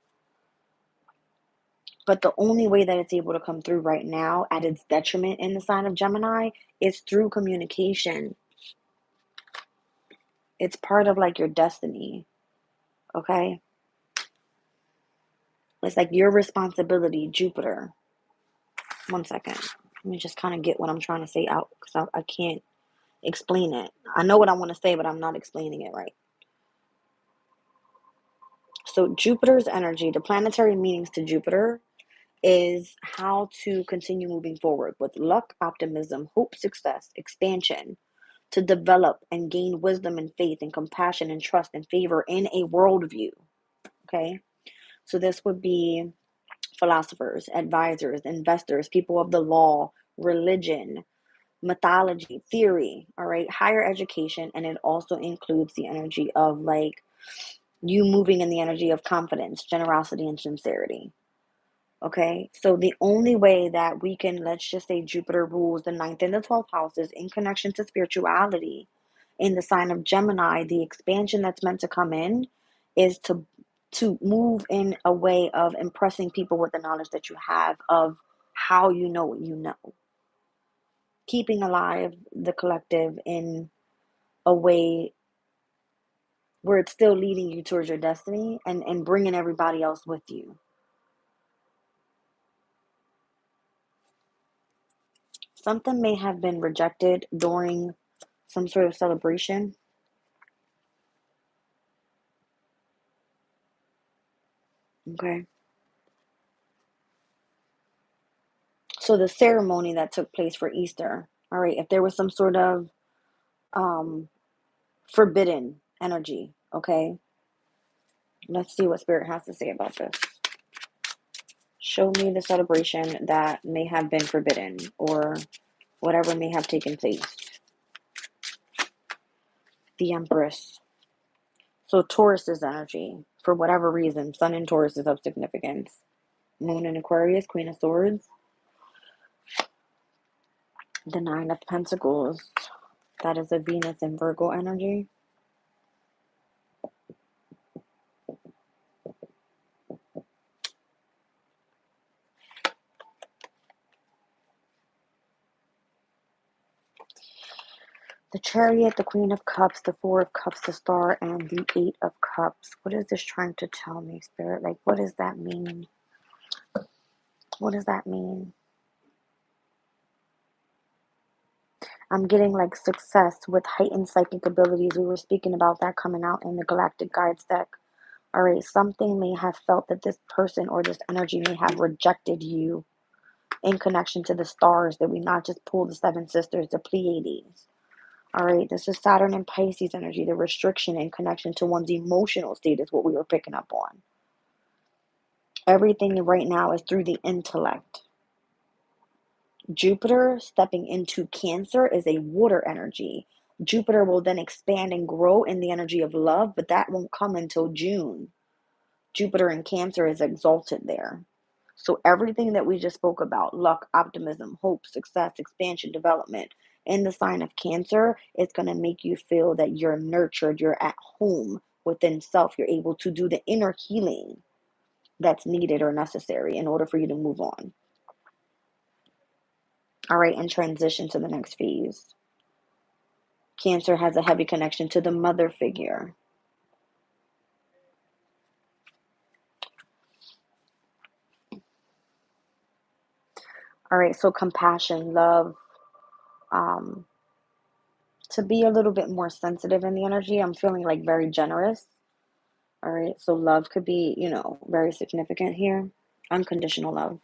A: But the only way that it's able to come through right now at its detriment in the sign of Gemini is through communication. It's part of like your destiny, okay? It's like your responsibility, Jupiter. One second. Let me just kind of get what I'm trying to say out because I can't explain it. I know what I want to say, but I'm not explaining it right. So Jupiter's energy, the planetary meanings to Jupiter is how to continue moving forward with luck, optimism, hope, success, expansion, to develop and gain wisdom and faith and compassion and trust and favor in a worldview. Okay. So this would be philosophers, advisors, investors, people of the law, religion, mythology, theory, all right, higher education. And it also includes the energy of like you moving in the energy of confidence, generosity, and sincerity. Okay, so the only way that we can, let's just say Jupiter rules the ninth and the 12th houses in connection to spirituality in the sign of Gemini, the expansion that's meant to come in is to move in a way of impressing people with the knowledge that you have of how you know what you know. Keeping alive the collective in a way where it's still leading you towards your destiny and bringing everybody else with you. Something may have been rejected during some sort of celebration. Okay. So the ceremony that took place for Easter, all right, if there was some sort of um forbidden energy, okay, let's see what Spirit has to say about this. Show me the celebration that may have been forbidden or whatever may have taken place. The Empress. So Taurus's energy, for whatever reason, Sun in Taurus is of significance. Moon in Aquarius, Queen of Swords. The Nine of Pentacles. That is a Venus and Virgo energy. The Chariot, the Queen of Cups, the Four of Cups, the Star, and the Eight of Cups. What is this trying to tell me, Spirit? Like, what does that mean? What does that mean? I'm getting like success with heightened psychic abilities. We were speaking about that coming out in the Galactic Guides deck. All right, something may have felt that this person or this energy may have rejected you in connection to the stars. That we not just pull the Seven Sisters, the Pleiades. All right, this is Saturn and Pisces energy. The restriction in connection to one's emotional state is what we were picking up on. Everything right now is through the intellect. Jupiter stepping into Cancer is a water energy. Jupiter will then expand and grow in the energy of love, but that won't come until June. Jupiter in Cancer is exalted there. So everything that we just spoke about, luck, optimism, hope, success, expansion, development, in the sign of Cancer, it's going to make you feel that you're nurtured, you're at home within self. You're able to do the inner healing that's needed or necessary in order for you to move on. All right, and transition to the next phase. Cancer has a heavy connection to the mother figure. All right, so compassion, love, to be a little bit more sensitive in the energy. I'm feeling like very generous. All right, so love could be, very significant here. Unconditional love.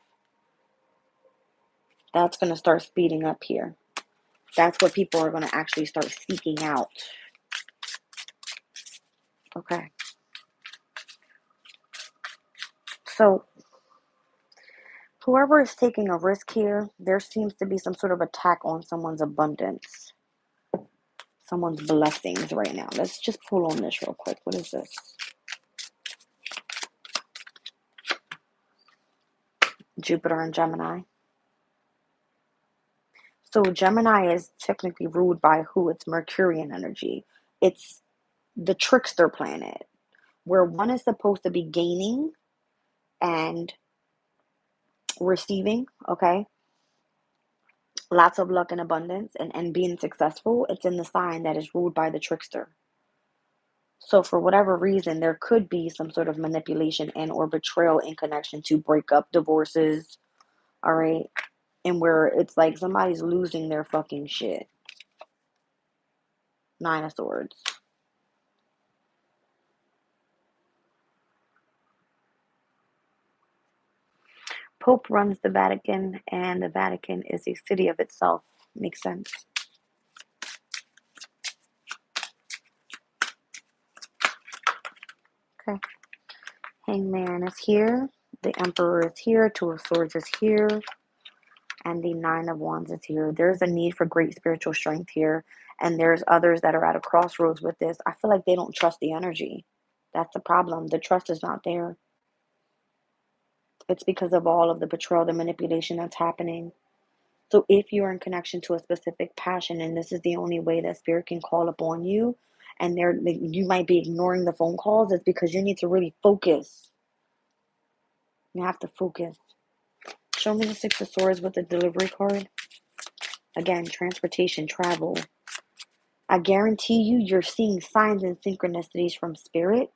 A: That's going to start speeding up here. That's what people are going to actually start seeking out. Okay. So, whoever is taking a risk here, there seems to be some sort of attack on someone's abundance, someone's blessings right now. Let's just pull on this real quick. What is this? Jupiter and Gemini. So Gemini is technically ruled by who? It's Mercurian energy. It's the trickster planet, where one is supposed to be gaining and receiving, okay? Lots of luck and abundance and being successful, it's in the sign that is ruled by the trickster. So for whatever reason, there could be some sort of manipulation and or betrayal in connection to breakup, divorces, all right? And where it's like somebody's losing their fucking shit. Nine of Swords. Pope runs the Vatican, and the Vatican is a city of itself. Makes sense. Okay. Hangman is here. The Emperor is here. Two of Swords is here. And the Nine of Wands is here. There's a need for great spiritual strength here. And there's others that are at a crossroads with this. I feel like they don't trust the energy. That's the problem. The trust is not there. It's because of all of the betrayal, the manipulation that's happening. So if you're in connection to a specific passion and this is the only way that spirit can call upon you, and you might be ignoring the phone calls, it's because you need to really focus. You have to focus. Show me the Six of Swords with the delivery card. Again, transportation, travel. I guarantee you, you're seeing signs and synchronicities from spirit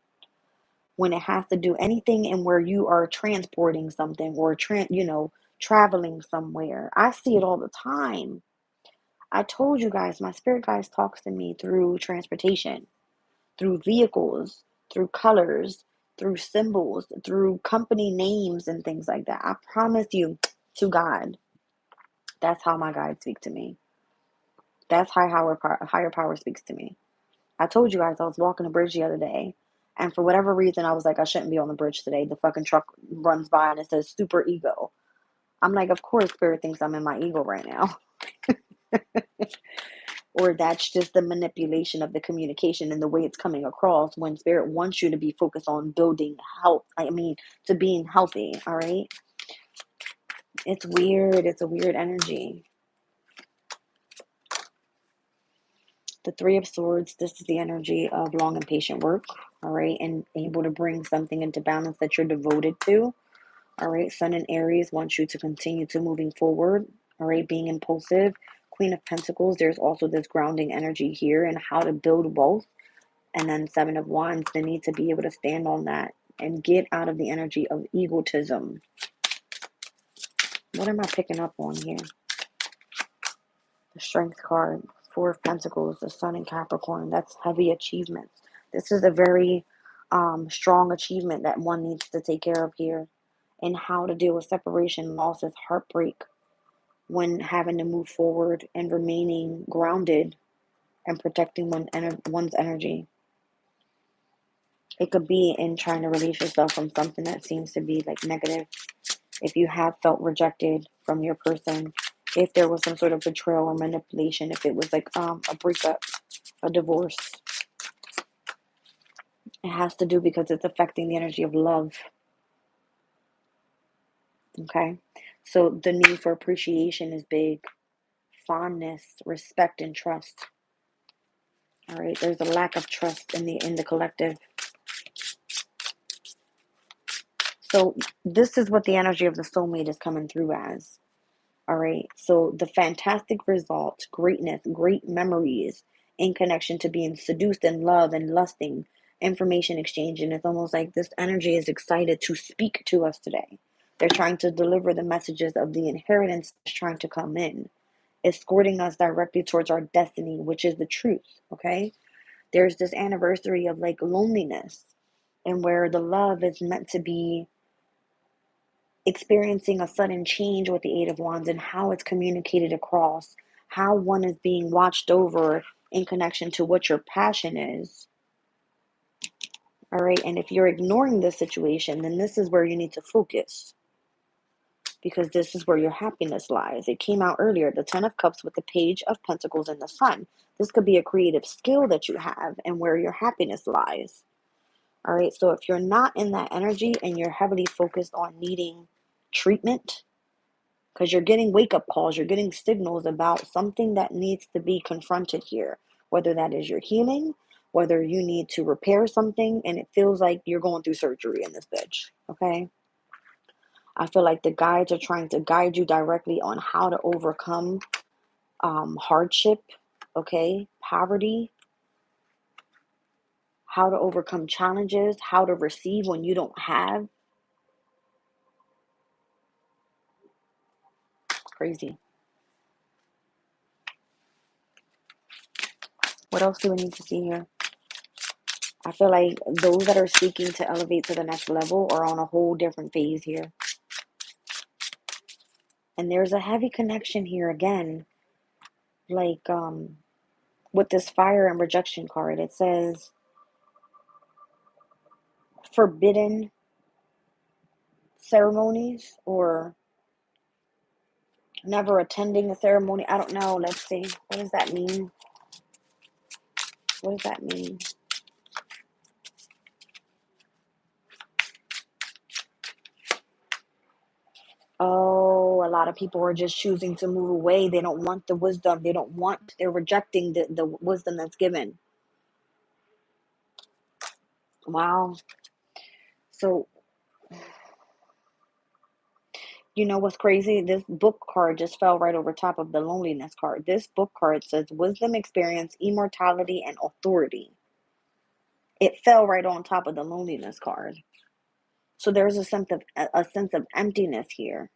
A: when it has to do anything and where you are transporting something or traveling somewhere. I see it all the time. I told you guys, my spirit guides talks to me through transportation, through vehicles, through colors, through symbols, through company names and things like that. I promise you, to God, that's how my guides speak to me. That's how higher power speaks to me. I told you guys I was walking the bridge the other day, and for whatever reason, I was like, I shouldn't be on the bridge today. The fucking truck runs by and it says super ego. I'm like, of course, spirit thinks I'm in my ego right now. Or that's just the manipulation of the communication and the way it's coming across when spirit wants you to be focused on building health. To being healthy, all right? It's weird. It's a weird energy. The Three of Swords, this is the energy of long and patient work, all right? And able to bring something into balance that you're devoted to, all right? Sun in Aries wants you to continue to moving forward, all right? Being impulsive. Queen of Pentacles, there's also this grounding energy here and how to build wealth. And then Seven of Wands, the need to be able to stand on that and get out of the energy of egotism. What am I picking up on here? The Strength card, Four of Pentacles, the Sun in Capricorn. That's heavy achievements. This is a very strong achievement that one needs to take care of here. And how to deal with separation, losses, heartbreak when having to move forward and remaining grounded and protecting one's energy. It could be in trying to release yourself from something that seems to be like negative. If you have felt rejected from your person, if there was some sort of betrayal or manipulation, if it was like a breakup, a divorce, it has to do because it's affecting the energy of love. Okay, so the need for appreciation is big. Fondness, respect, and trust. All right, there's a lack of trust in the collective. So this is what the energy of the soulmate is coming through as. All right, so the fantastic result, greatness, great memories in connection to being seduced in love and lusting, information exchange. And it's almost like this energy is excited to speak to us today. They're trying to deliver the messages of the inheritance that's trying to come in, escorting us directly towards our destiny, which is the truth. Okay, there's this anniversary of like loneliness and where the love is meant to be experiencing a sudden change with the Eight of Wands and how it's communicated across, how one is being watched over in connection to what your passion is. All right, and if you're ignoring this situation, then this is where you need to focus because this is where your happiness lies. It came out earlier, the Ten of Cups with the Page of Pentacles and the Sun. This could be a creative skill that you have and where your happiness lies. All right, so if you're not in that energy and you're heavily focused on needing treatment, because you're getting wake-up calls, you're getting signals about something that needs to be confronted here, whether that is your healing, whether you need to repair something, and it feels like you're going through surgery in this bitch, okay? I feel like the guides are trying to guide you directly on how to overcome hardship, okay, poverty, how to overcome challenges, how to receive when you don't have. Crazy. What else do we need to see here? I feel like those that are seeking to elevate to the next level are on a whole different phase here. And there's a heavy connection here again. Like with this fire and rejection card, it says forbidden ceremonies or never attending a ceremony. I don't know. Let's see. What does that mean? What does that mean? Oh, a lot of people are just choosing to move away. They don't want the wisdom. They don't want, they're rejecting the wisdom that's given. Wow. So, you know what's crazy? This book card just fell right over top of the loneliness card. This book card says wisdom, experience, immortality, and authority. It fell right on top of the loneliness card. So there's a sense of emptiness here,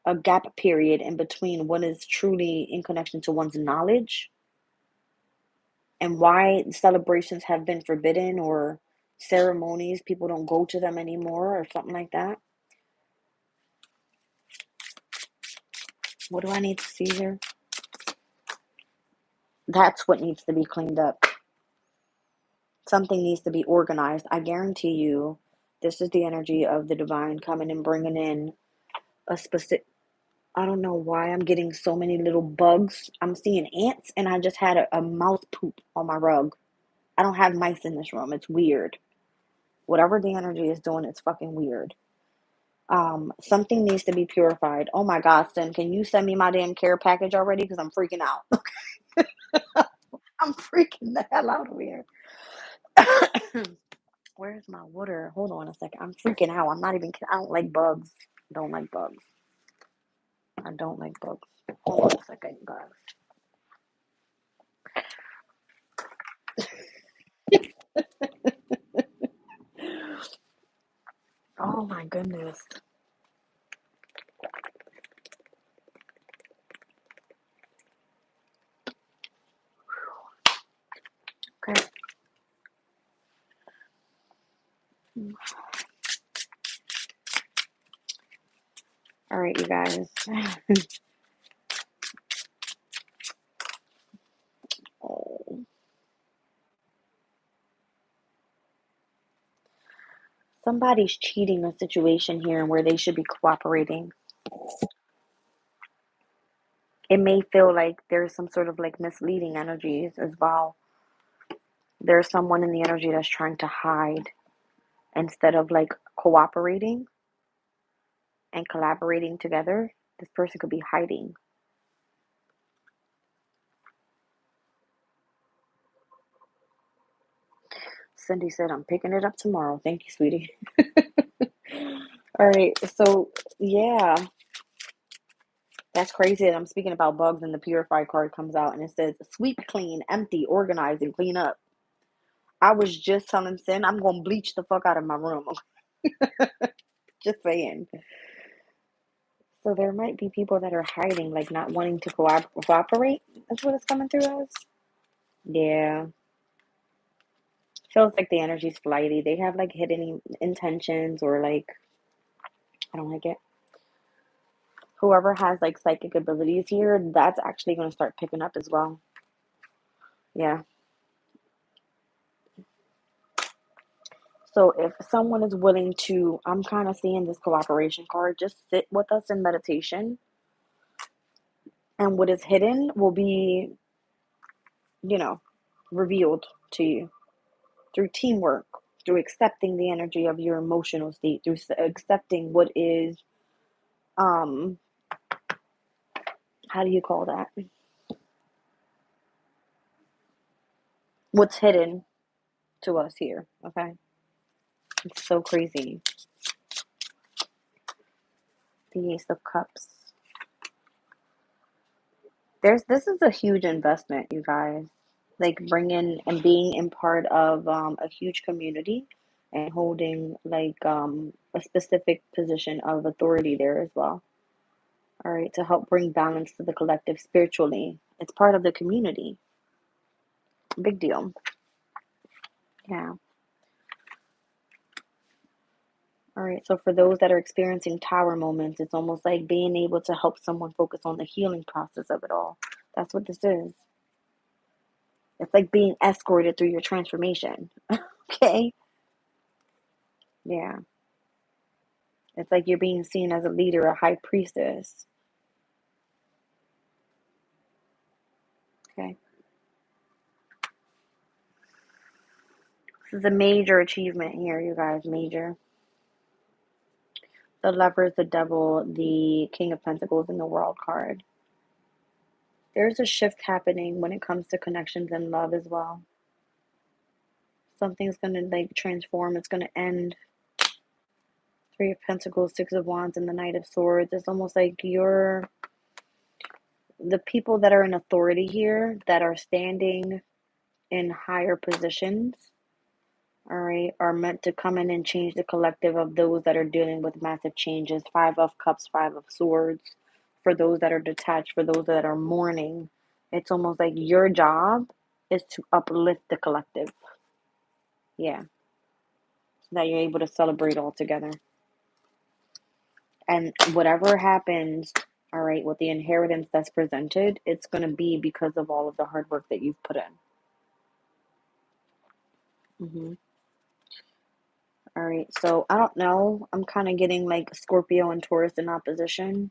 A: a gap period in between what is truly in connection to one's knowledge and why celebrations have been forbidden or ceremonies, people don't go to them anymore or something like that. What do I need to see here? That's what needs to be cleaned up. Something needs to be organized. I guarantee you, this is the energy of the divine coming and bringing in a specific. I don't know why I'm getting so many little bugs. I'm seeing ants, and I just had a mouse poop on my rug. I don't have mice in this room. It's weird. Whatever the energy is doing, it's fucking weird. Something needs to be purified. Oh my God, Sim, can you send me my damn care package already? Because I'm freaking out. I'm freaking the hell out over here. Where's my water? Hold on a second. I'm freaking out. I'm not even kidding. I don't like bugs. Don't like bugs. I don't like bugs. Hold on a second, you guys. Oh my goodness. Okay. All right, you guys. Oh. Somebody's cheating a situation here where they should be cooperating. It may feel like there's some sort of like misleading energies as well. There's someone in the energy that's trying to hide instead of like cooperating and collaborating together. This person could be hiding. Cindy said, I'm picking it up tomorrow. Thank you, sweetie. All right. So, yeah, that's crazy that I'm speaking about bugs and the Purify card comes out and it says sweep, clean, empty, organize, and clean up. I was just telling Sin I'm going to bleach the fuck out of my room. Just saying. So there might be people that are hiding, like not wanting to cooperate. That's what it's coming through as. Yeah. Feels like the energy's flighty. They have like hidden intentions or like, I don't like it. Whoever has like psychic abilities here, that's actually going to start picking up as well. Yeah. So if someone is willing to, I'm kind of seeing this cooperation card, just sit with us in meditation. And what is hidden will be, you know, revealed to you through teamwork, through accepting the energy of your emotional state, through accepting what is, um, how do you call that? What's hidden to us here, okay? It's so crazy. The Ace of Cups. This is a huge investment, you guys. Like bringing and being in part of a huge community and holding like a specific position of authority there as well. All right, to help bring balance to the collective spiritually. It's part of the community. Big deal. Yeah. All right, so for those that are experiencing tower moments, it's almost like being able to help someone focus on the healing process of it all. That's what this is. It's like being escorted through your transformation. Okay? Yeah. It's like you're being seen as a leader, a high priestess. Okay? This is a major achievement here, you guys. Major. The Lovers, the Devil, the King of Pentacles, and the World card. There's a shift happening when it comes to connections and love as well. Something's going to like transform. It's going to end. Three of Pentacles, Six of Wands, and the Knight of Swords. It's almost like you're the people that are in authority here, that are standing in higher positions, all right, are meant to come in and change the collective of those that are dealing with massive changes. Five of Cups, Five of Swords. For those that are detached, for those that are mourning, it's almost like your job is to uplift the collective. Yeah. So that you're able to celebrate all together. And whatever happens, all right, with the inheritance that's presented, it's going to be because of all of the hard work that you've put in. All right, so I don't know. I'm kind of getting like Scorpio and Taurus in opposition.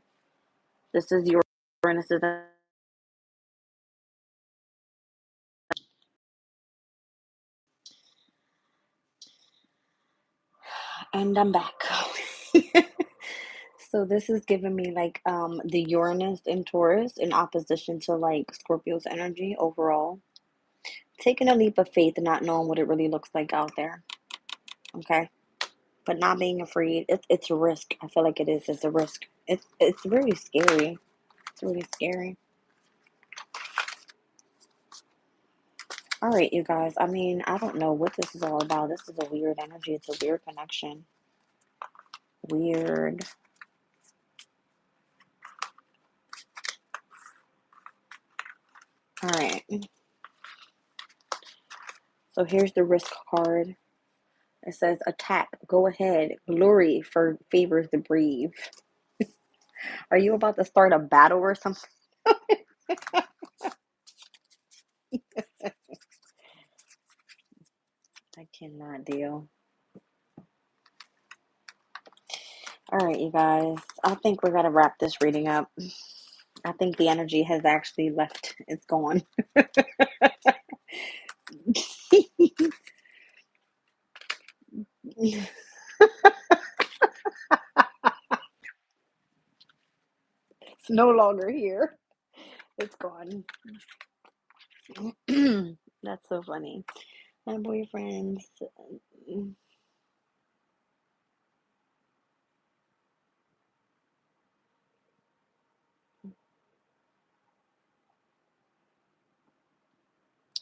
A: This is your Uranus, and I'm back. So this is giving me like the Uranus and Taurus in opposition to like Scorpio's energy overall. Taking a leap of faith and not knowing what it really looks like out there. Okay. But not being afraid. It's a risk. I feel like it is. It's a risk. It's really scary. It's really scary. All right, you guys. I mean, I don't know what this is all about. This is a weird energy. It's a weird connection. Weird. All right. So here's the risk card. It says attack. Go ahead. Glory for favors the brave. Are you about to start a battle or something? I cannot deal. All right, you guys. I think we're going to wrap this reading up. I think the energy has actually left. It's gone. It's no longer here. It's gone. That's so funny. My boyfriends.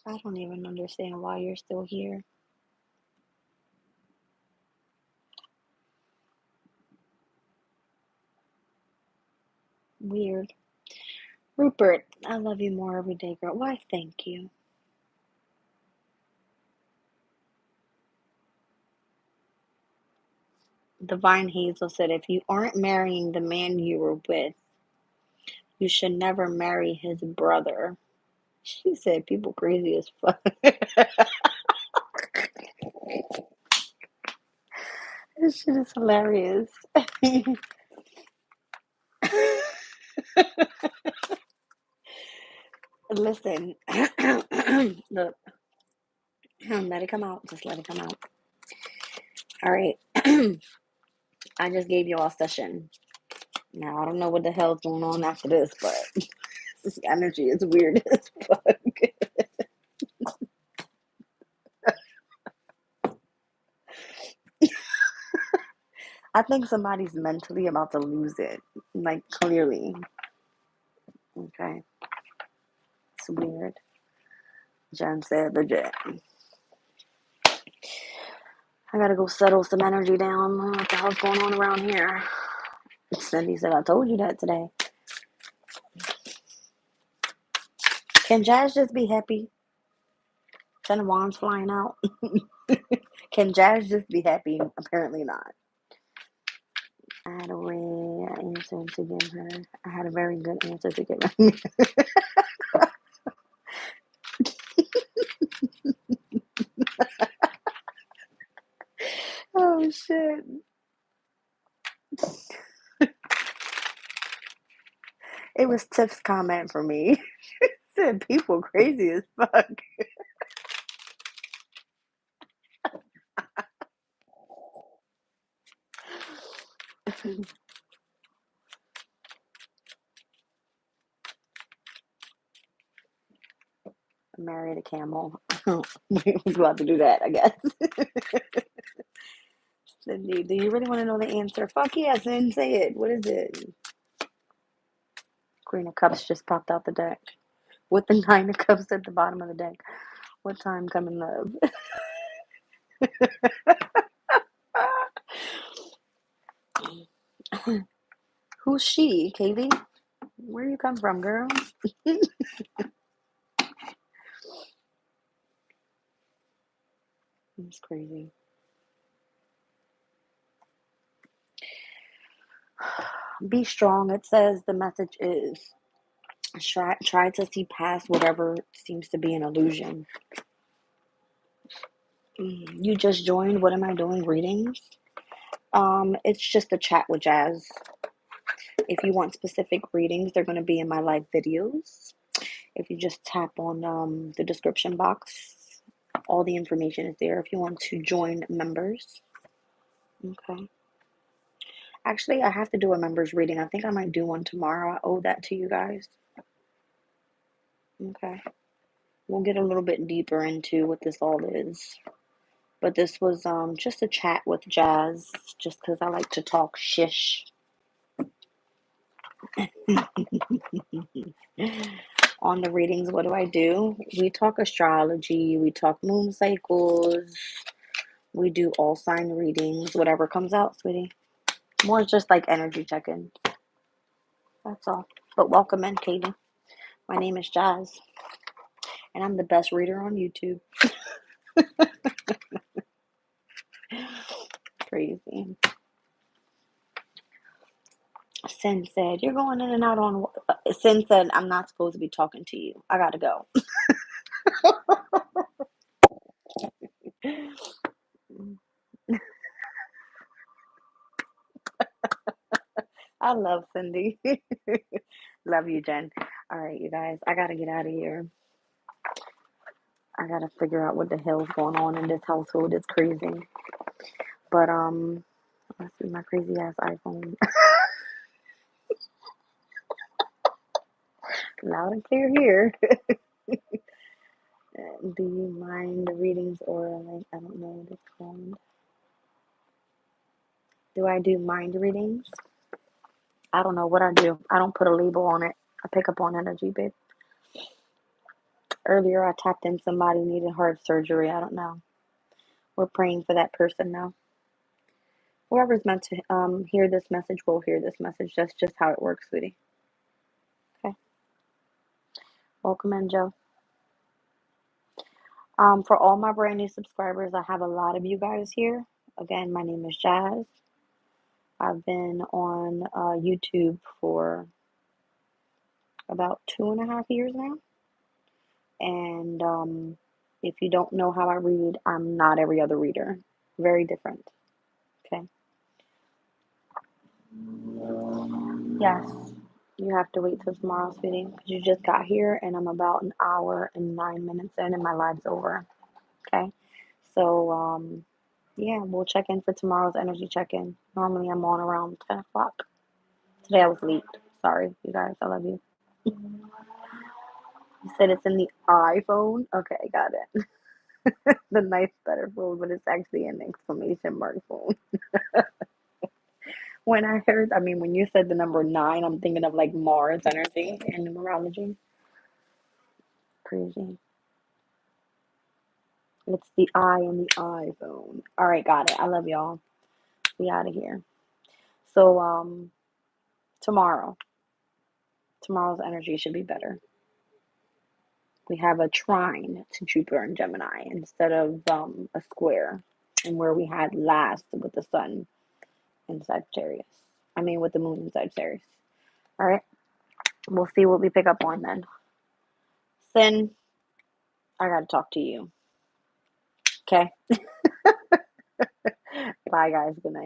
A: I don't even understand why you're still here. Weird. Rupert, I love you more every day, girl. Why, thank you. Divine Hazel said, if you aren't marrying the man you were with, you should never marry his brother. She said, people crazy as fuck. This shit is hilarious. Listen, look, let it come out. Just let it come out. All right. I just gave you all session. Now, I don't know what the hell's going on after this, but this energy is weird as fuck. I I think somebody's mentally about to lose it. Like, clearly. Okay. It's weird. Jen said legit. I gotta go settle some energy down. What the hell's going on around here? Cindy said, I told you that today. Can Jazz just be happy? Ten of Wands flying out. Can Jazz just be happy? Apparently not. I had a way answer to give her. I had a very good answer to give her. Oh shit. It was Tiff's comment for me. She said people crazy as fuck. Married a camel. We're about to do that, I guess. Cindy, do you really want to know the answer? Fuck yes, and say it. What is it? Queen of Cups just popped out the deck. With the Nine of Cups at the bottom of the deck. What time come in love? Who's she, Katie? Where you come from, girl? It's crazy. Be strong. It says the message is try to see past whatever seems to be an illusion. You just joined. What am I doing? Readings. It's just a chat with Jazz. If you want specific readings, they're going to be in my live videos. If you just tap on the description box, all the information is there if you want to join members. Okay. Actually, I have to do a members reading. I think I might do one tomorrow. I owe that to you guys. Okay. We'll get a little bit deeper into what this all is. But this was just a chat with Jazz, just because I like to talk shish. On the readings, what do? We talk astrology, we talk moon cycles, we do all sign readings, whatever comes out, sweetie. More just like energy check-in. That's all. But welcome in, Katie. My name is Jazz, and I'm the best reader on YouTube. Crazy. Sin said, you're going in and out on... Sin said, I'm not supposed to be talking to you. I gotta go. I love Cindy. Love you, Jen. All right, you guys. I gotta get out of here. I gotta figure out what the hell's going on in this household. It's crazy. But let's see my crazy ass iPhone. Loud and clear here. Do you mind the readings or like I don't know what it's called? Do I do mind readings? I don't know what I do. I don't put a label on it. I pick up on energy, babe. Earlier I tapped in somebody needed heart surgery. I don't know. We're praying for that person now. Whoever's meant to hear this message will hear this message. That's just how it works, sweetie. Okay. Welcome in, Joe. For all my brand new subscribers, I have a lot of you guys here. Again, my name is Jazz. I've been on YouTube for about 2.5 years now. And if you don't know how I read, I'm not every other reader. Very different. Okay. Yes. You have to wait till tomorrow, sweetie, because you just got here and I'm about an hour and 9 minutes in and my live's over. Okay. So, yeah, we'll check in for tomorrow's energy check-in. Normally I'm on around 10 o'clock. Today I was late. Sorry, you guys. I love you. You said it's in the iPhone? Okay, got it. The nice better phone, but it's actually an exclamation mark phone. When I heard, I mean, when you said the number 9, I'm thinking of like Mars energy and numerology. Crazy. It's the I in the iPhone. All right, got it. I love y'all. We out of here. So, tomorrow, tomorrow's energy should be better. We have a trine to Jupiter and Gemini instead of a square, and where we had last with the sun in Sagittarius. I mean, with the moon in Sagittarius. All right, we'll see what we pick up on then. Sin, I gotta talk to you. Okay. Bye, guys. Good night.